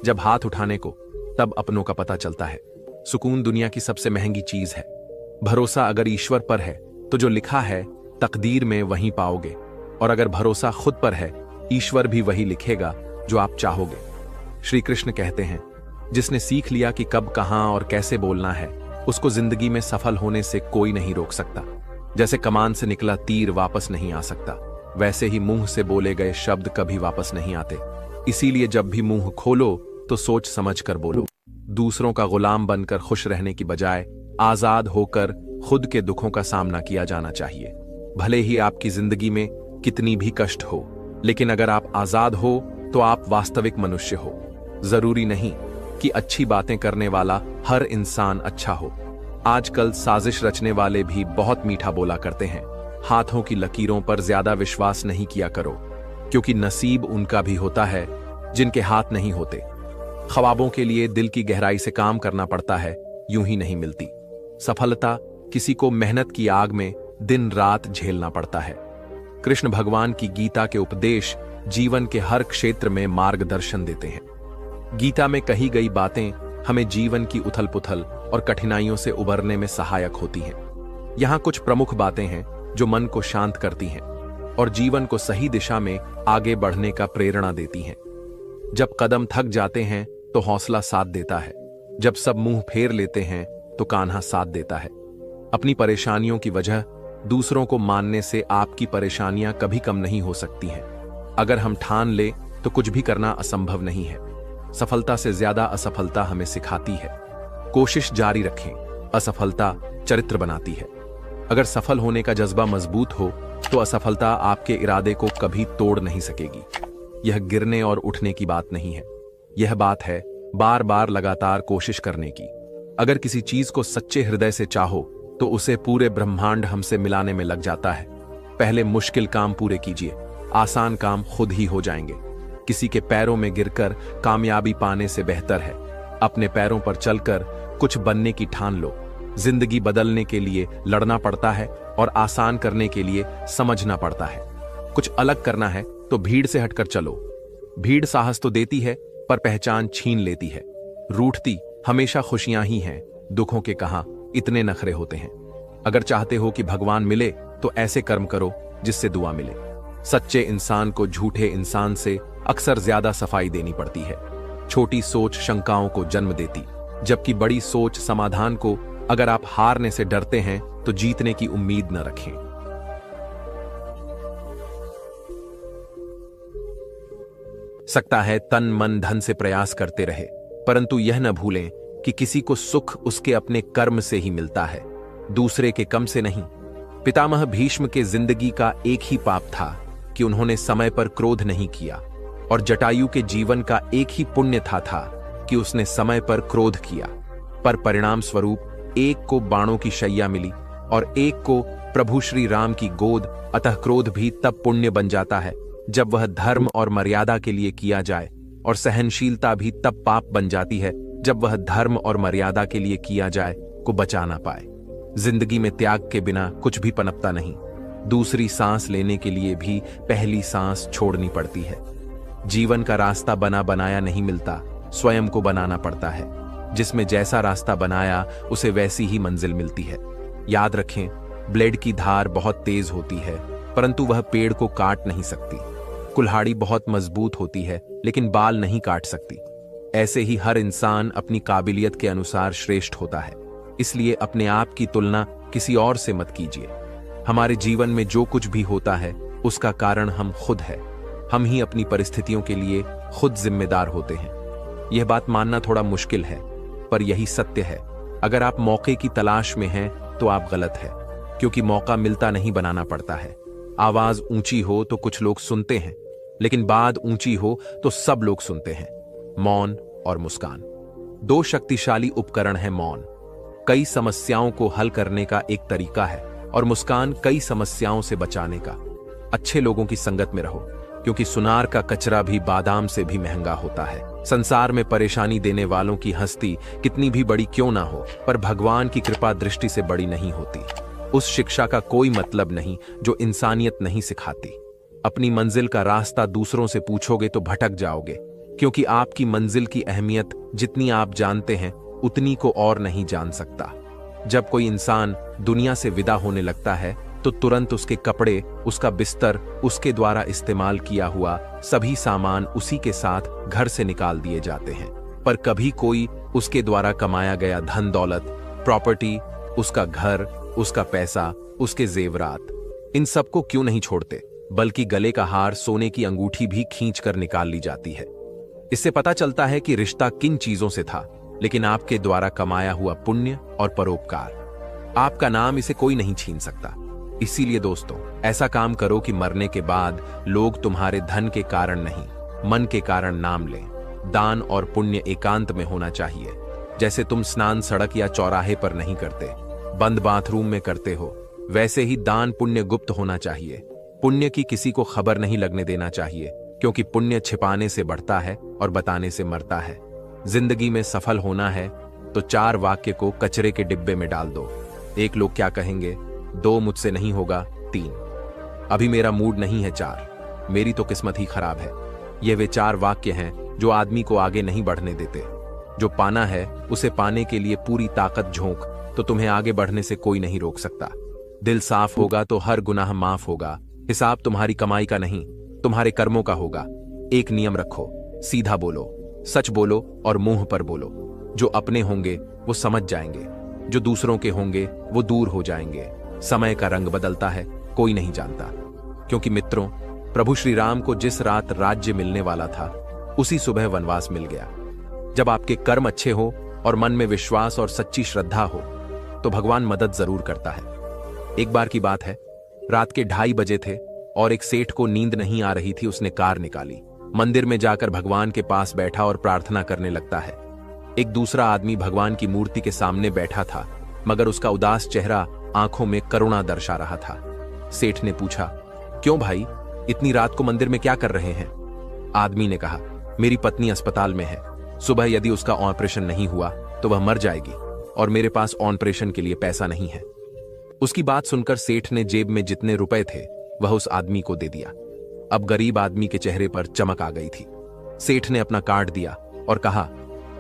जब हाथ उठाने को, तब अपनों का पता चलता है। सुकून दुनिया की सबसे महंगी चीज है। भरोसा अगर ईश्वर पर है तो जो लिखा है तकदीर में वहीं पाओगे, और अगर भरोसा खुद पर है, ईश्वर भी वही लिखेगा जो आप चाहोगे। श्री कृष्ण कहते हैं, जिसने सीख लिया कि कब, कहां और कैसे बोलना है, उसको जिंदगी में सफल होने से कोई नहीं रोक सकता। जैसे कमान से निकला तीर वापस नहीं आ सकता, वैसे ही मुंह से बोले गए शब्द कभी वापस नहीं आते। इसीलिए जब भी मुंह खोलो तो सोच समझ कर बोलो। दूसरों का गुलाम बनकर खुश रहने की बजाय आजाद होकर खुद के दुखों का सामना किया जाना चाहिए। भले ही आपकी जिंदगी में कितनी भी कष्ट हो, लेकिन अगर आप आजाद हो तो आप वास्तविक मनुष्य हो। जरूरी नहीं कि अच्छी बातें करने वाला हर इंसान अच्छा हो। आजकल साजिश रचने वाले भी बहुत मीठा बोला करते हैं। हाथों की लकीरों पर ज्यादा विश्वास नहीं किया करो, क्योंकि नसीब उनका भी होता है जिनके हाथ नहीं होते। ख्वाबों के लिए दिल की गहराई से काम करना पड़ता है, यूं ही नहीं मिलती। सफलता किसी को मेहनत की आग में दिन रात झेलना पड़ता है। कृष्ण भगवान की गीता के उपदेश जीवन के हर क्षेत्र में मार्गदर्शन देते हैं। गीता में कही गई बातें हमें जीवन की उथल पुथल और कठिनाइयों से उबरने में सहायक होती हैं। यहाँ कुछ प्रमुख बातें हैं जो मन को शांत करती हैं और जीवन को सही दिशा में आगे बढ़ने का प्रेरणा देती हैं। जब कदम थक जाते हैं तो हौसला साथ देता है। जब सब मुंह फेर लेते हैं तो कान्हा साथ देता है। अपनी परेशानियों की वजह दूसरों को मानने से आपकी परेशानियां कभी कम नहीं हो सकती हैं। अगर हम ठान ले तो कुछ भी करना असंभव नहीं है। सफलता से ज्यादा असफलता हमें सिखाती है। कोशिश जारी रखें, असफलता चरित्र बनाती है। अगर सफल होने का जज्बा मजबूत हो तो असफलता आपके इरादे को कभी तोड़ नहीं सकेगी। यह गिरने और उठने की बात नहीं है, यह बात है बार बार लगातार कोशिश करने की। अगर किसी चीज को सच्चे हृदय से चाहो तो उसे पूरे ब्रह्मांड हमसे मिलाने में लग जाता है। पहले मुश्किल काम पूरे कीजिए, आसान काम खुद ही हो जाएंगे। किसी के पैरों में गिरकर कामयाबी पाने से बेहतर है अपने पैरों पर चलकर कुछ बनने की ठान लो। जिंदगी बदलने के लिए लड़ना पड़ता है और आसान करने के लिए समझना पड़ता है। कुछ अलग करना है तो भीड़ से हटकर चलो। भीड़ साहस तो देती है पर पहचान छीन लेती है। रूठती हमेशा खुशियां ही हैं, दुखों के कहां इतने नखरे होते हैं। अगर चाहते हो कि भगवान मिले तो ऐसे कर्म करो जिससे दुआ मिले। सच्चे इंसान को झूठे इंसान से अक्सर ज्यादा सफाई देनी पड़ती है। छोटी सोच शंकाओं को जन्म देती, जबकि बड़ी सोच समाधान को। अगर आप हारने से डरते हैं तो जीतने की उम्मीद न रखें। सकता है तन मन धन से प्रयास करते रहे, परंतु यह न भूलें कि किसी को सुख उसके अपने कर्म से ही मिलता है, दूसरे के कम से नहीं। पितामह भीष्म के जिंदगी का एक ही पाप था कि उन्होंने समय पर क्रोध नहीं किया, और जटायु के जीवन का एक ही पुण्य था कि उसने समय पर क्रोध किया। पर परिणाम स्वरूप एक को बाणों की शैया मिली और एक को प्रभु श्री राम की गोद। अतः क्रोध भी तब पुण्य बन जाता है जब वह धर्म और मर्यादा के लिए किया जाए, और सहनशीलता भी तब पाप बन जाती है जब वह धर्म और मर्यादा के लिए किया जाए को बचा ना पाए। जिंदगी में त्याग के बिना कुछ भी पनपता नहीं। दूसरी सांस लेने के लिए भी पहली सांस छोड़नी पड़ती है। जीवन का रास्ता बना बनाया नहीं मिलता, स्वयं को बनाना पड़ता है। जिसमें जैसा रास्ता बनाया उसे वैसी ही मंजिल मिलती है। याद रखें, ब्लेड की धार बहुत तेज होती है, परंतु वह पेड़ को काट नहीं सकती। कुल्हाड़ी बहुत मजबूत होती है, लेकिन बाल नहीं काट सकती। ऐसे ही हर इंसान अपनी काबिलियत के अनुसार श्रेष्ठ होता है। इसलिए अपने आप की तुलना किसी और से मत कीजिए। हमारे जीवन में जो कुछ भी होता है उसका कारण हम खुद है। हम ही अपनी परिस्थितियों के लिए खुद जिम्मेदार होते हैं। यह बात मानना थोड़ा मुश्किल है, पर यही सत्य है। अगर आप मौके की तलाश में हैं तो आप गलत है, क्योंकि मौका मिलता नहीं, बनाना पड़ता है। आवाज ऊंची हो तो कुछ लोग सुनते हैं, लेकिन बात ऊंची हो तो सब लोग सुनते हैं। मौन और मुस्कान दो शक्तिशाली उपकरण हैं। मौन कई समस्याओं को हल करने का एक तरीका है और मुस्कान कई समस्याओं से बचाने का। अच्छे लोगों की संगत में रहो, क्योंकि सुनार का कचरा भी बादाम से भी महंगा होता है। संसार में परेशानी देने वालों की हस्ती कितनी भी बड़ी क्यों ना हो, पर भगवान की कृपा दृष्टि से बड़ी नहीं होती। उस शिक्षा का कोई मतलब नहीं जो इंसानियत नहीं सिखाती। अपनी मंजिल का रास्ता दूसरों से पूछोगे तो भटक जाओगे, क्योंकि आपकी मंजिल की अहमियत जितनी आप जानते हैं उतनी को और नहीं जान सकता। जब कोई इंसान दुनिया से विदा होने लगता है तो तुरंत उसके कपड़े, उसका बिस्तर, उसके द्वारा इस्तेमाल किया हुआ सभी सामान उसी के साथ घर से निकाल दिए जाते हैं। पर कभी कोई उसके द्वारा कमाया गया धन दौलत, प्रॉपर्टी, उसका घर, उसका पैसा, उसके जेवरात, इन सबको क्यों नहीं छोड़ते, बल्कि गले का हार, सोने की अंगूठी भी खींच कर निकाल ली जाती है। इससे पता चलता है कि रिश्ता किन चीजों से था, लेकिन आपके द्वारा कमाया हुआ पुण्य और परोपकार। आपका नाम इसे कोई नहीं छीन सकता। इसीलिए दोस्तों, ऐसा काम करो कि मरने के बाद लोग तुम्हारे धन के कारण नहीं, मन के कारण नाम लें। दान और पुण्य एकांत में होना चाहिए। जैसे तुम स्नान सड़क या चौराहे पर नहीं करते, बंद बाथरूम में करते हो, वैसे ही दान पुण्य गुप्त होना चाहिए। पुण्य की किसी को खबर नहीं लगने देना चाहिए, क्योंकि पुण्य छिपाने से बढ़ता है और बताने से मरता है। जिंदगी में सफल होना है तो 4 वाक्य को कचरे के डिब्बे में डाल दो। 1 लोग क्या कहेंगे, 2 मुझसे नहीं होगा, 3 अभी मेरा मूड नहीं है, 4 मेरी तो किस्मत ही खराब है। ये वे 4 वाक्य हैं जो आदमी को आगे नहीं बढ़ने देते। जो पाना है उसे पाने के लिए पूरी ताकत झोंक, तो तुम्हें आगे बढ़ने से कोई नहीं रोक सकता। दिल साफ होगा तो हर गुनाह माफ होगा। हिसाब तुम्हारी कमाई का नहीं, तुम्हारे कर्मों का होगा। एक नियम रखो, सीधा बोलो, सच बोलो और मुंह पर बोलो। जो अपने होंगे वो समझ जाएंगे, जो दूसरों के होंगे वो दूर हो जाएंगे। समय का रंग बदलता है, कोई नहीं जानता। क्योंकि मित्रों, प्रभु श्री राम को जिस रात राज्य मिलने वाला था, उसी सुबह वनवास मिल गया। जब आपके कर्म अच्छे हो और मन में विश्वास और सच्ची श्रद्धा हो तो भगवान मदद जरूर करता है। एक बार की बात है, रात के 2:30 बजे थे और एक सेठ को नींद नहीं आ रही थी। उसने कार निकाली, मंदिर में जाकर भगवान के पास बैठा और प्रार्थना करने लगता है। एक दूसरा आदमी भगवान की मूर्ति के सामने बैठा था, मगर उसका उदास चेहरा आंखों में करुणा दर्शा रहा था। सेठ ने पूछा, क्यों भाई, इतनी रात को मंदिर में क्या कर रहे हैं? आदमी ने कहा, मेरी पत्नी अस्पताल में है। सुबह यदि उसका ऑपरेशन नहीं हुआ तो वह मर जाएगी और मेरे पास ऑपरेशन के लिए पैसा नहीं है। उसकी बात सुनकर सेठ ने जेब में जितने रुपए थे वह उस आदमी को दे दिया। अब गरीब आदमी के चेहरे पर चमक आ गई थी। सेठ ने अपना कार्ड दिया और कहा,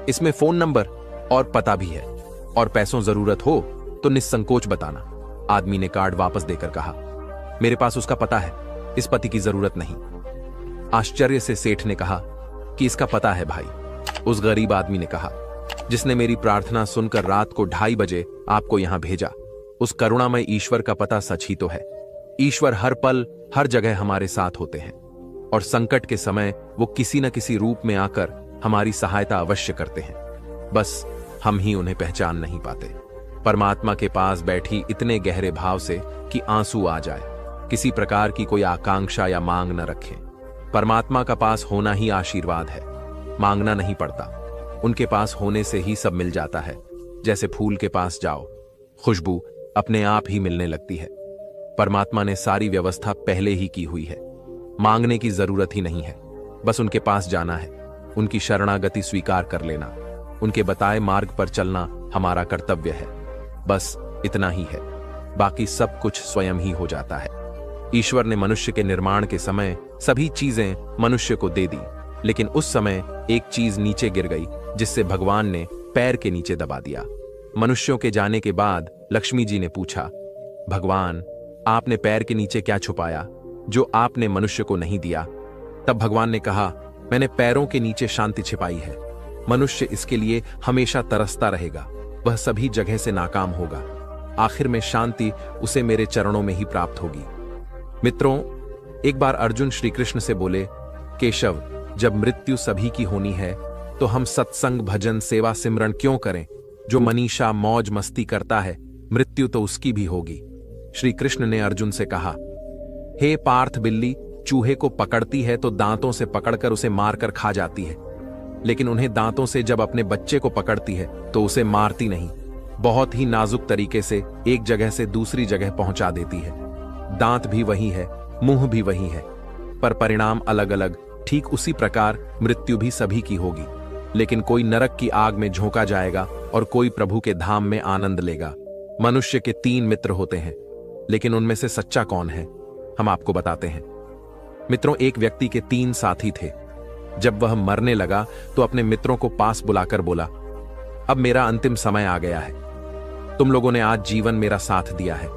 इसमें फोन नंबर और पता भी है, और पैसों जरूरत हो तो निस्संकोच बताना। आदमी ने कार्ड वापस देकर कहा, मेरे पास उसका पता है, इस पति की जरूरत नहीं। आश्चर्य से सेठ ने कहा कि इसका पता है भाई। उस गरीब आदमी ने कहा, जिसने मेरी प्रार्थना सुनकर रात को 2:30 बजे आपको यहां भेजा, उस करुणामय ईश्वर का पता सच ही तो है। ईश्वर हर पल हर जगह हमारे साथ होते हैं और संकट के समय वो किसी न किसी रूप में आकर हमारी सहायता अवश्य करते हैं। बस हम ही उन्हें पहचान नहीं पाते। परमात्मा के पास बैठी इतने गहरे भाव से कि आंसू आ जाए। किसी प्रकार की कोई आकांक्षा या मांग न रखें। परमात्मा का पास होना ही आशीर्वाद है, मांगना नहीं पड़ता। उनके पास होने से ही सब मिल जाता है। जैसे फूल के पास जाओ, खुशबू अपने आप ही मिलने लगती है। परमात्मा ने सारी व्यवस्था पहले ही की हुई है, मांगने की जरूरत ही नहीं है। बस उनके पास जाना है, उनकी शरणागति स्वीकार कर लेना, उनके बताए मार्ग पर चलना हमारा कर्तव्य है। बस इतना ही है, बाकी सब कुछ स्वयं ही हो जाता है। ईश्वर ने मनुष्य के निर्माण के समय सभी चीजें मनुष्य को दे दी, लेकिन उस समय एक चीज नीचे गिर गई, जिससे भगवान ने पैर के नीचे दबा दिया। मनुष्यों के जाने के बाद लक्ष्मी जी ने पूछा, भगवान आपने पैर के नीचे क्या छुपाया जो आपने मनुष्य को नहीं दिया? तब भगवान ने कहा, मैंने पैरों के नीचे शांति छिपाई है। मनुष्य इसके लिए हमेशा तरसता रहेगा, वह सभी जगह से नाकाम होगा। आखिर में शांति उसे मेरे चरणों में ही प्राप्त होगी। मित्रों, एक बार अर्जुन श्री कृष्ण से बोले, केशव, जब मृत्यु सभी की होनी है तो हम सत्संग, भजन, सेवा, सिमरन क्यों करें? जो मनीषा मौज मस्ती करता है, मृत्यु तो उसकी भी होगी। श्री कृष्ण ने अर्जुन से कहा, हे पार्थ, बिल्ली चूहे को पकड़ती है तो दांतों से पकड़कर उसे मारकर खा जाती है, लेकिन उन्हें दांतों से जब अपने बच्चे को पकड़ती है तो उसे मारती नहीं, बहुत ही नाजुक तरीके से एक जगह से दूसरी जगह पहुंचा देती है। दांत भी वही है, मुंह भी वही है, पर परिणाम अलग अलग। ठीक उसी प्रकार मृत्यु भी सभी की होगी, लेकिन कोई नरक की आग में झोंका जाएगा और कोई प्रभु के धाम में आनंद लेगा। मनुष्य के 3 मित्र होते हैं, लेकिन उनमें से सच्चा कौन है, हम आपको बताते हैं। मित्रों, एक व्यक्ति के 3 साथी थे। जब वह मरने लगा तो अपने मित्रों को पास बुलाकर बोला, अब मेरा अंतिम समय आ गया है। तुम लोगों ने आज जीवन मेरा साथ दिया है,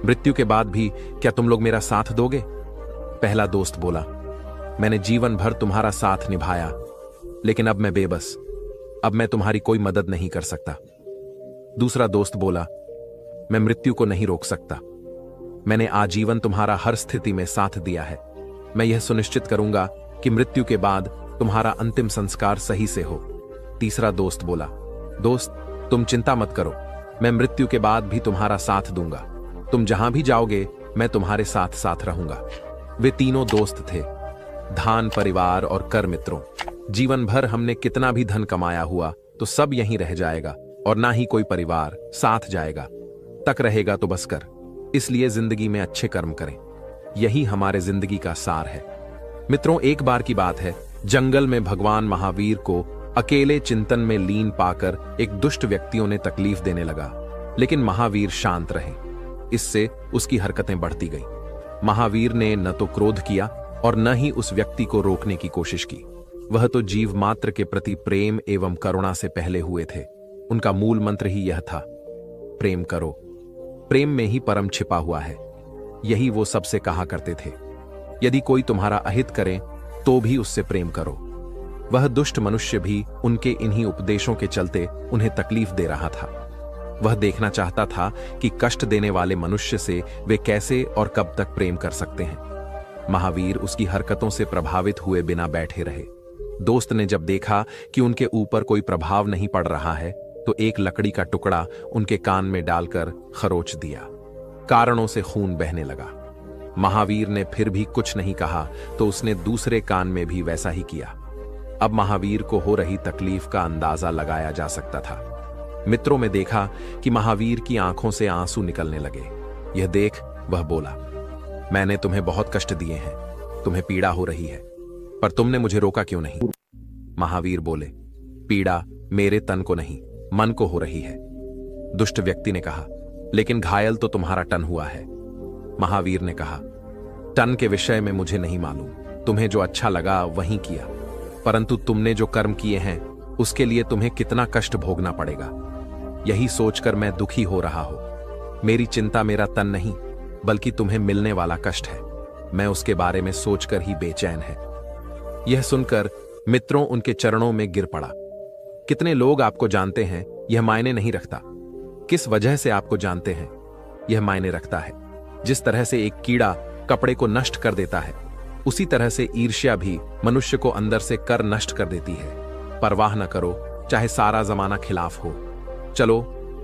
मृत्यु के बाद भी क्या तुम लोग मेरा साथ दोगे? पहला दोस्त बोला, मैंने जीवन भर तुम्हारा साथ निभाया, लेकिन अब मैं बेबस, अब मैं तुम्हारी कोई मदद नहीं कर सकता। दूसरा दोस्त बोला, मैं मृत्यु को नहीं रोक सकता, मैंने आजीवन तुम्हारा हर स्थिति में साथ दिया है। मैं यह सुनिश्चित करूंगा कि मृत्यु के बाद तुम्हारा अंतिम संस्कार सही से हो। तीसरा दोस्त बोला, दोस्त तुम चिंता मत करो, मैं मृत्यु के बाद भी तुम्हारा साथ दूंगा, तुम जहां भी जाओगे मैं तुम्हारे साथ साथ रहूंगा। वे तीनों दोस्त थे, धान, परिवार और कर मित्रों। जीवन भर हमने कितना भी धन कमाया हुआ तो सब यहीं रह जाएगा, और ना ही कोई परिवार साथ जाएगा, तक रहेगा तो बस कर। इसलिए जिंदगी में अच्छे कर्म करें, यही हमारे जिंदगी का सार है। मित्रों, एक बार की बात है, जंगल में भगवान महावीर को अकेले चिंतन में लीन पाकर एक दुष्ट व्यक्तियों ने तकलीफ देने लगा, लेकिन महावीर शांत रहे। इससे उसकी हरकतें बढ़ती गई। महावीर ने न तो क्रोध किया और न ही उस व्यक्ति को रोकने की कोशिश की। वह तो जीव मात्र के प्रति प्रेम एवं करुणा से पहले हुए थे। उनका मूल मंत्र ही यह था, प्रेम करो। प्रेम में ही परम छिपा हुआ है, यही वो सबसे कहा करते थे। यदि कोई तुम्हारा अहित करे तो भी उससे प्रेम करो। वह दुष्ट मनुष्य भी उनके इन्हीं उपदेशों के चलते उन्हें तकलीफ दे रहा था। वह देखना चाहता था कि कष्ट देने वाले मनुष्य से वे कैसे और कब तक प्रेम कर सकते हैं। महावीर उसकी हरकतों से प्रभावित हुए बिना बैठे रहे। दोस्त ने जब देखा कि उनके ऊपर कोई प्रभाव नहीं पड़ रहा है तो एक लकड़ी का टुकड़ा उनके कान में डालकर खरोच दिया। कारणों से खून बहने लगा। महावीर ने फिर भी कुछ नहीं कहा तो उसने दूसरे कान में भी वैसा ही किया। अब महावीर को हो रही तकलीफ का अंदाजा लगाया जा सकता था। मित्रों में देखा कि महावीर की आंखों से आंसू निकलने लगे। यह देख वह बोला, मैंने तुम्हें बहुत कष्ट दिए हैं, तुम्हें पीड़ा हो रही है, पर तुमने मुझे रोका क्यों नहीं? महावीर बोले, पीड़ा मेरे तन को नहीं, मन को हो रही है। दुष्ट व्यक्ति ने कहा, लेकिन घायल तो तुम्हारा तन हुआ है। महावीर ने कहा, तन के विषय में मुझे नहीं मालूम, तुम्हें जो अच्छा लगा वही किया, परंतु तुमने जो कर्म किए हैं उसके लिए तुम्हें कितना कष्ट भोगना पड़ेगा, यही सोचकर मैं दुखी हो रहा हूं। मेरी चिंता मेरा तन नहीं, बल्कि तुम्हें मिलने वाला कष्ट है। मैं उसके बारे में सोचकर ही बेचैन है। यह सुनकर मित्रों उनके चरणों में गिर पड़ा। कितने लोग आपको जानते हैं यह मायने नहीं रखता, किस वजह से आपको जानते हैं यह मायने रखता है। जिस तरह से एक कीड़ा कपड़े को नष्ट कर देता है, उसी तरह से ईर्ष्या भी मनुष्य को अंदर से कर नष्ट कर देती है। परवाह न करो, चाहे सारा जमाना खिलाफ हो, चलो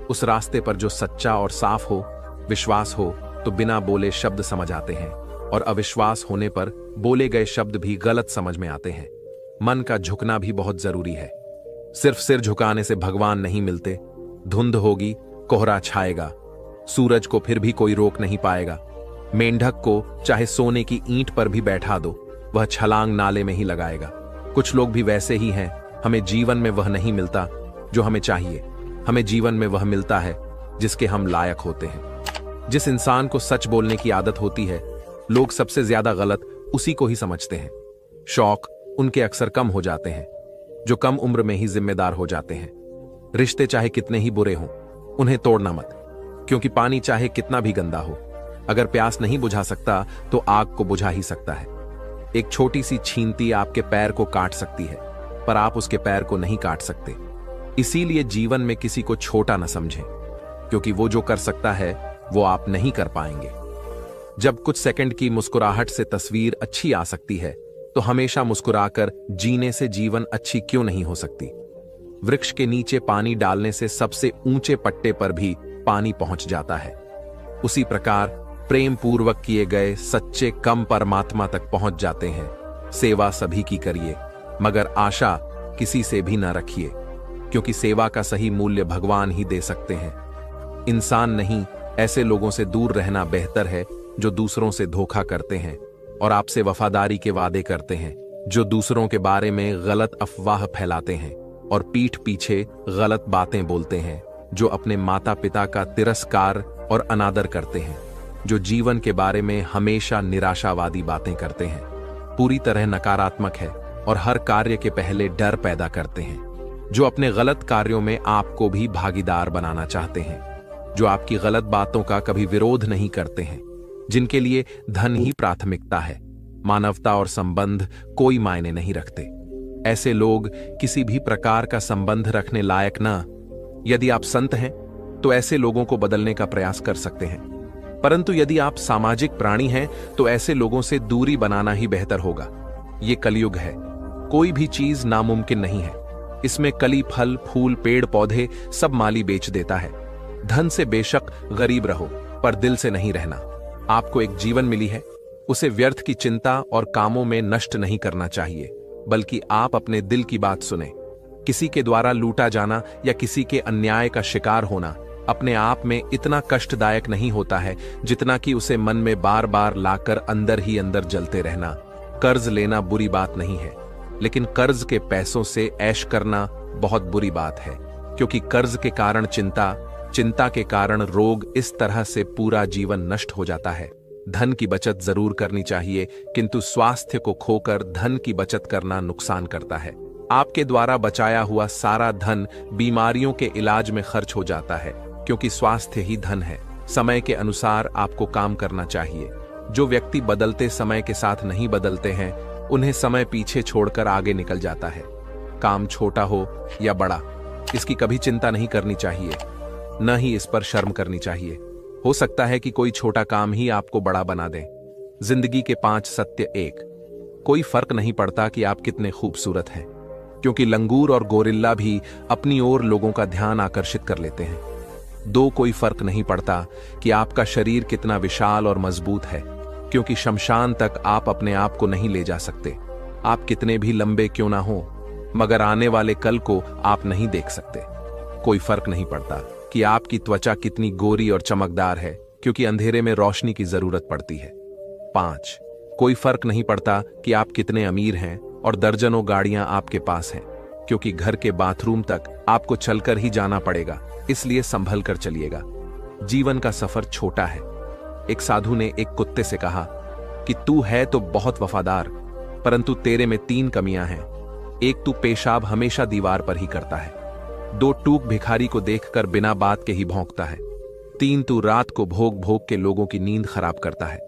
उस रास्ते पर जो सच्चा और साफ हो। विश्वास हो तो बिना बोले शब्द समझ आते हैं, और अविश्वास होने पर बोले गए शब्द भी गलत समझ में आते हैं। मन का झुकना भी बहुत जरूरी है। सिर्फ सिर झुकाने से भगवान नहीं मिलते। धुंध होगी, कोहरा छाएगा, सूरज को फिर भी कोई रोक नहीं पाएगा। मेंढक को चाहे सोने की ईंट पर भी बैठा दो, वह छलांग नाले में ही लगाएगा। कुछ लोग भी वैसे ही हैं। हमें जीवन में वह नहीं मिलता जो हमें चाहिए, हमें जीवन में वह मिलता है जिसके हम लायक होते हैं। जिस इंसान को सच बोलने की आदत होती है, लोग सबसे ज्यादा गलत उसी को ही समझते हैं। शौक उनके अक्सर कम हो जाते हैं जो कम उम्र में ही जिम्मेदार हो जाते हैं। रिश्ते चाहे कितने ही बुरे हों, उन्हें तोड़ना मत, क्योंकि पानी चाहे कितना भी गंदा हो, अगर प्यास नहीं बुझा सकता तो आग को बुझा ही सकता है। एक छोटी सी छींटी आपके पैर को काट सकती है, पर आप उसके पैर को नहीं काट सकते। इसीलिए जीवन में किसी को छोटा न समझें, क्योंकि वो जो कर सकता है वो आप नहीं कर पाएंगे। जब कुछ सेकंड की मुस्कुराहट से तस्वीर अच्छी आ सकती है, तो हमेशा मुस्कुराकर जीने से जीवन अच्छी क्यों नहीं हो सकती। वृक्ष के नीचे पानी डालने से सबसे ऊंचे पट्टे पर भी पानी पहुंच जाता है। उसी प्रकार प्रेम पूर्वक किए गए सच्चे कम परमात्मा तक पहुंच जाते हैं। सेवा सभी की करिए, मगर आशा किसी से भी न रखिए, क्योंकि सेवा का सही मूल्य भगवान ही दे सकते हैं। इंसान नहीं, ऐसे लोगों से दूर रहना बेहतर है जो दूसरों से धोखा करते हैं और आपसे वफादारी के वादे करते हैं, जो दूसरों के बारे में गलत अफवाह फैलाते हैं और पीठ पीछे गलत बातें बोलते हैं, जो अपने माता पिता का तिरस्कार और अनादर करते हैं, जो जीवन के बारे में हमेशा निराशावादी बातें करते हैं, पूरी तरह नकारात्मक है और हर कार्य के पहले डर पैदा करते हैं, जो अपने गलत कार्यों में आपको भी भागीदार बनाना चाहते हैं, जो आपकी गलत बातों का कभी विरोध नहीं करते हैं, जिनके लिए धन ही प्राथमिकता है, मानवता और संबंध कोई मायने नहीं रखते। ऐसे लोग किसी भी प्रकार का संबंध रखने लायक ना। यदि आप संत हैं तो ऐसे लोगों को बदलने का प्रयास कर सकते हैं, परंतु यदि आप सामाजिक प्राणी हैं तो ऐसे लोगों से दूरी बनाना ही बेहतर होगा। ये कलयुग है, कोई भी चीज नामुमकिन नहीं है। इसमें कली, फल, फूल, पेड़ पौधे सब माली बेच देता है। धन से बेशक गरीब रहो, पर दिल से नहीं रहना। आपको एक जीवन मिली है, उसे व्यर्थ की चिंता और कामों में नष्ट नहीं करना चाहिए, बल्कि आप अपने दिल की बात सुने। किसी के द्वारा लूटा जाना या किसी के अन्याय का शिकार होना अपने आप में इतना कष्टदायक नहीं होता है जितना कि उसे मन में बार बार लाकर अंदर ही अंदर जलते रहना। कर्ज लेना बुरी बात नहीं है, लेकिन कर्ज के पैसों से ऐश करना बहुत बुरी बात है, क्योंकि कर्ज के कारण चिंता के कारण रोग, इस तरह से पूरा जीवन नष्ट हो जाता है। धन की बचत जरूर करनी चाहिए, किंतु स्वास्थ्य को खोकर धन की बचत करना नुकसान करता है। आपके द्वारा बचाया हुआ सारा धन बीमारियों के इलाज में खर्च हो जाता है, क्योंकि स्वास्थ्य ही धन है। समय के अनुसार आपको काम करना चाहिए। जो व्यक्ति बदलते समय के साथ नहीं बदलते हैं, उन्हें समय पीछे छोड़कर आगे निकल जाता है। काम छोटा हो या बड़ा, इसकी कभी चिंता नहीं करनी चाहिए, न ही इस पर शर्म करनी चाहिए। हो सकता है कि कोई छोटा काम ही आपको बड़ा बना दे। जिंदगी के 5 सत्य। 1, कोई फर्क नहीं पड़ता कि आप कितने खूबसूरत हैं, क्योंकि लंगूर और गोरिल्ला भी अपनी ओर लोगों का ध्यान आकर्षित कर लेते हैं। 2, कोई फर्क नहीं पड़ता कि आपका शरीर कितना विशाल और मजबूत है, क्योंकि शमशान तक आप अपने आप को नहीं ले जा सकते। आप कितने भी लंबे क्यों ना हो, मगर आने वाले कल को आप नहीं देख सकते। कोई फर्क नहीं पड़ता कि आपकी त्वचा कितनी गोरी और चमकदार है, क्योंकि अंधेरे में रोशनी की जरूरत पड़ती है। 5, कोई फर्क नहीं पड़ता कि आप कितने अमीर हैं और दर्जनों गाड़ियां आपके पास हैं, क्योंकि घर के बाथरूम तक आपको चलकर ही जाना पड़ेगा, इसलिए संभल कर चलिएगा। जीवन का सफर छोटा है। एक साधु ने एक कुत्ते से कहा कि तू है तो बहुत वफादार, परंतु तेरे में 3 कमियां हैं। 1, तू पेशाब हमेशा दीवार पर ही करता है। 2, टूक भिखारी को देखकर बिना बात के ही भौंकता है। 3, तू रात को भोग भोग के लोगों की नींद खराब करता है।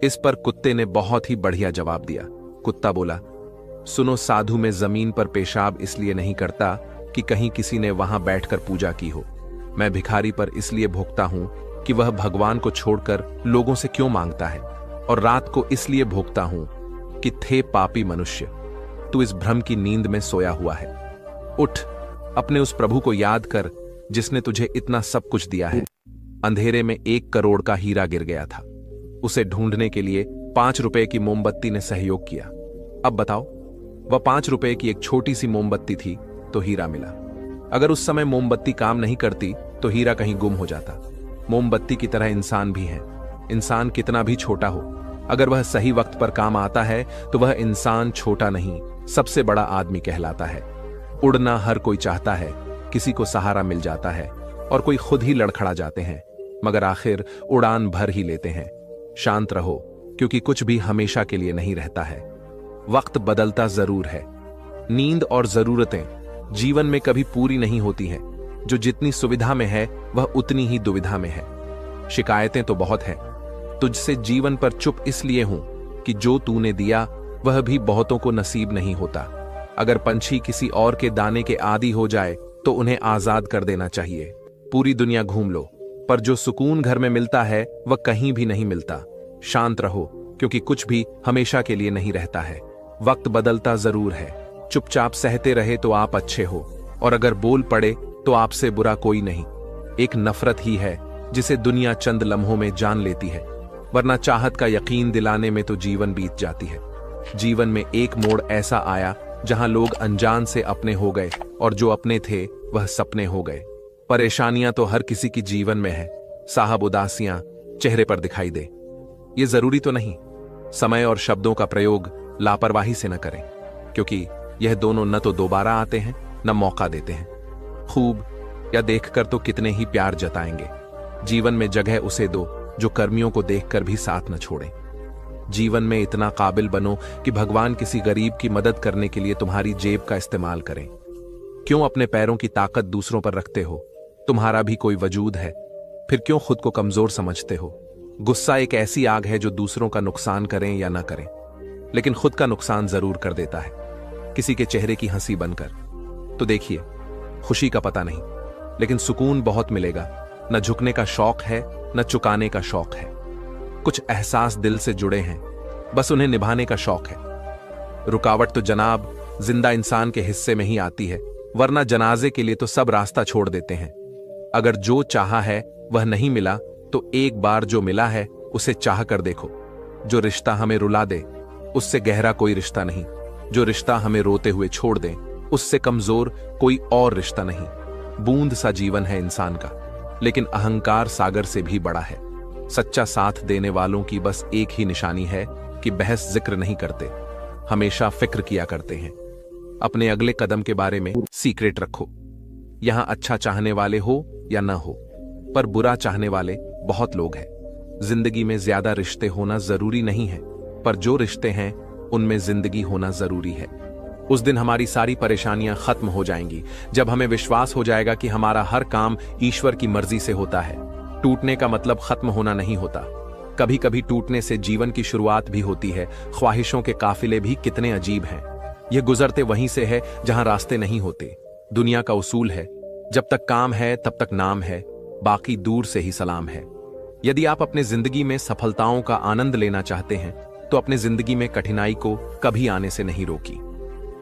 इस पर कुत्ते ने बहुत ही बढ़िया जवाब दिया। कुत्ता बोला, सुनो साधु, मैं जमीन पर पेशाब इसलिए नहीं करता कि कहीं किसी ने वहां बैठकर पूजा की हो। मैं भिखारी पर इसलिए भोगता हूं कि वह भगवान को छोड़कर लोगों से क्यों मांगता है, और रात को इसलिए भोगता हूं कि थे पापी मनुष्य, तू इस भ्रम की नींद में सोया हुआ है। उठ, अपने उस प्रभु को याद कर जिसने तुझे इतना सब कुछ दिया है। अंधेरे में 1 करोड़ का हीरा गिर गया था। उसे ढूंढने के लिए 5 रुपए की मोमबत्ती ने सहयोग किया। अब बताओ, वह 5 रुपए की एक छोटी सी मोमबत्ती थी तो हीरा मिला। अगर उस समय मोमबत्ती काम नहीं करती तो हीरा कहीं गुम हो जाता। मोमबत्ती की तरह इंसान भी है। इंसान कितना भी छोटा हो, अगर वह सही वक्त पर काम आता है तो वह इंसान छोटा नहीं, सबसे बड़ा आदमी कहलाता है। उड़ना हर कोई चाहता है, किसी को सहारा मिल जाता है और कोई खुद ही लड़खड़ा जाते हैं, मगर आखिर उड़ान भर ही लेते हैं। शांत रहो, क्योंकि कुछ भी हमेशा के लिए नहीं रहता है। वक्त बदलता जरूर है। नींद और जरूरतें जीवन में कभी पूरी नहीं होती हैं। जो जितनी सुविधा में है वह उतनी ही दुविधा में है। शिकायतें तो बहुत हैं। तुझसे जीवन पर चुप इसलिए हूं कि जो तूने दिया वह भी बहुतों को नसीब नहीं होता। अगर पंछी किसी और के दाने के आदी हो जाए तो उन्हें आजाद कर देना चाहिए। पूरी दुनिया घूम लो, पर जो सुकून घर में मिलता है वह कहीं भी नहीं मिलता। शांत रहो, क्योंकि कुछ भी हमेशा के लिए नहीं रहता है। वक्त बदलता जरूर है। चुपचाप सहते रहे तो आप अच्छे हो, और अगर बोल पड़े तो आपसे बुरा कोई नहीं। एक नफरत ही है जिसे दुनिया चंद लम्हों में जान लेती है, वरना चाहत का यकीन दिलाने में तो जीवन बीत जाती है। जीवन में एक मोड़ ऐसा आया जहां लोग अनजान से अपने हो गए, और जो अपने थे वह सपने हो गए। परेशानियां तो हर किसी की जीवन में है साहब, उदासियां चेहरे पर दिखाई दे। ये जरूरी तो नहीं। समय और शब्दों का प्रयोग लापरवाही से न करें, क्योंकि यह दोनों न तो दोबारा आते हैं न मौका देते हैं। खूब या देखकर तो कितने ही प्यार जताएंगे। जीवन में जगह उसे दो जो कर्मियों को देखकर भी साथ न छोड़े। जीवन में इतना काबिल बनो कि भगवान किसी गरीब की मदद करने के लिए तुम्हारी जेब का इस्तेमाल करें। क्यों अपने पैरों की ताकत दूसरों पर रखते हो? तुम्हारा भी कोई वजूद है, फिर क्यों खुद को कमजोर समझते हो? गुस्सा एक ऐसी आग है जो दूसरों का नुकसान करें या ना करें, लेकिन खुद का नुकसान जरूर कर देता है, किसी के चेहरे की हंसी बनकर। तो देखिए, खुशी का पता नहीं, लेकिन सुकून बहुत मिलेगा। न झुकने का शौक है, न चुकाने का शौक है। कुछ एहसास दिल से जुड़े हैं, बस उन्हें निभाने का शौक है। रुकावट तो जनाब जिंदा इंसान के हिस्से में ही आती है, वरना जनाजे के लिए तो सब रास्ता छोड़ देते हैं। अगर जो चाहा है वह नहीं मिला, तो एक बार जो मिला है उसे चाह कर देखो। जो रिश्ता हमें रुला दे उससे गहरा कोई रिश्ता नहीं। जो रिश्ता हमें रोते हुए छोड़ दे उससे कमजोर कोई और रिश्ता नहीं। बूंद सा जीवन है इंसान का, लेकिन अहंकार सागर से भी बड़ा है। सच्चा साथ देने वालों की बस एक ही निशानी है कि बहस जिक्र नहीं करते, हमेशा फिक्र किया करते हैं। अपने अगले कदम के बारे में सीक्रेट रखो। यहां अच्छा चाहने वाले हो या ना हो, पर बुरा चाहने वाले बहुत लोग हैं। जिंदगी में ज्यादा रिश्ते होना जरूरी नहीं है, पर जो रिश्ते हैं उनमें जिंदगी होना जरूरी है। उस दिन हमारी सारी परेशानियां खत्म हो जाएंगी, जब हमें विश्वास हो जाएगा कि हमारा हर काम ईश्वर की मर्जी से होता है। टूटने का मतलब खत्म होना नहीं होता। कभी कभी टूटने से जीवन की शुरुआत भी होती है। ख्वाहिशों के काफिले भी कितने अजीब हैं। ये गुजरते वहीं से है जहां रास्ते नहीं होते। दुनिया का उसूल है, जब तक काम है तब तक नाम है, बाकी दूर से ही सलाम है। यदि आप अपने जिंदगी में सफलताओं का आनंद लेना चाहते हैं, तो अपने जिंदगी में कठिनाई को कभी आने से नहीं रोकी।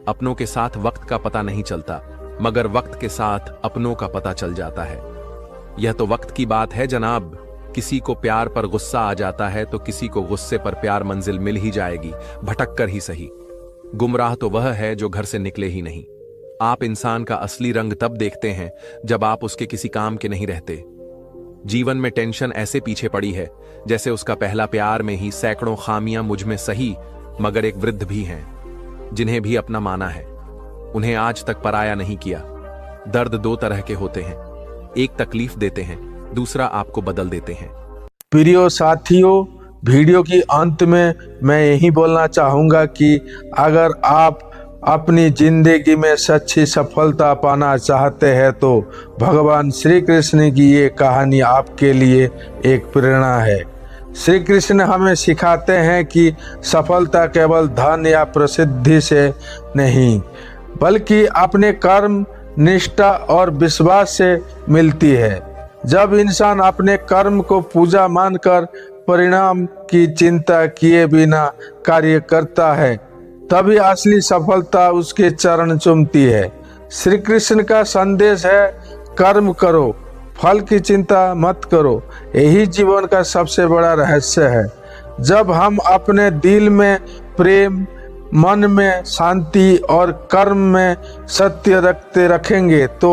अपनों के साथ वक्त का पता नहीं चलता, मगर वक्त के साथ अपनों का पता चल जाता है। यह तो वक्त की बात है जनाब। किसी को प्यार पर गुस्सा आ जाता है तो किसी को गुस्से पर प्यार मंजिल मिल ही जाएगी, भटक कर ही सही। गुमराह तो वह है जो घर से निकले ही नहीं। आप इंसान का असली रंग तब देखते हैं जब आप उसके किसी काम के नहीं रहते। जीवन में टेंशन ऐसे पीछे पड़ी है जैसे उसका पहला प्यार में ही सैकड़ों खामियां मुझ में सही, मगर एक वृद्ध भी हैं जिन्हें भी अपना माना है। उन्हें आज तक पराया नहीं किया। दर्द दो तरह के होते हैं, एक तकलीफ देते हैं, दूसरा आपको बदल देते हैं। प्रिय साथियों, वीडियो की अंत में मैं यही बोलना चाहूँगा कि अगर आप अपनी जिंदगी में सच्ची सफलता पाना चाहते हैं तो भगवान श्री कृष्ण की ये कहानी आपके लिए एक प्रेरणा है। श्री कृष्ण हमें सिखाते हैं कि सफलता केवल धन या प्रसिद्धि से नहीं, बल्कि अपने कर्म, निष्ठा और विश्वास से मिलती है। जब इंसान अपने कर्म को पूजा मानकर परिणाम की चिंता किए बिना कार्य करता है, तभी असली सफलता उसके चरण चूमती है। श्री कृष्ण का संदेश है, कर्म करो, फल की चिंता मत करो। यही जीवन का सबसे बड़ा रहस्य है। जब हम अपने दिल में प्रेम, मन में शांति और कर्म में सत्य रखेंगे तो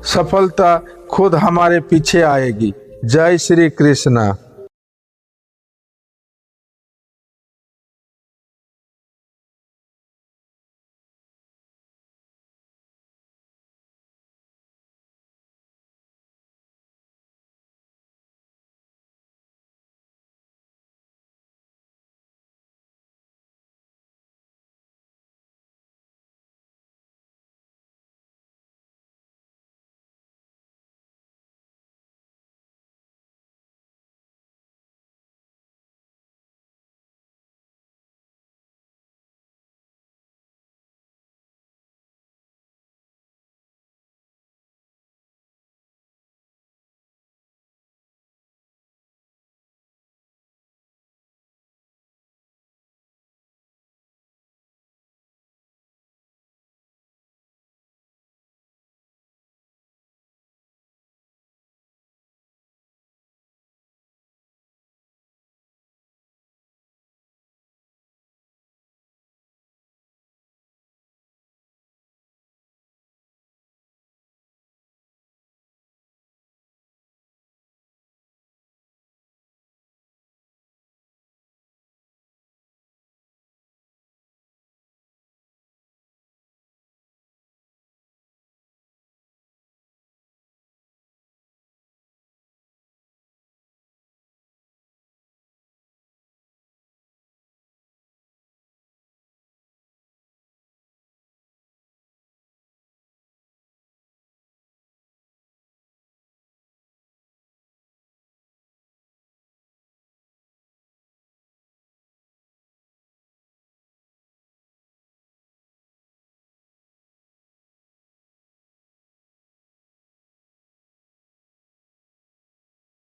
सफलता खुद हमारे पीछे आएगी। जय श्री कृष्ण।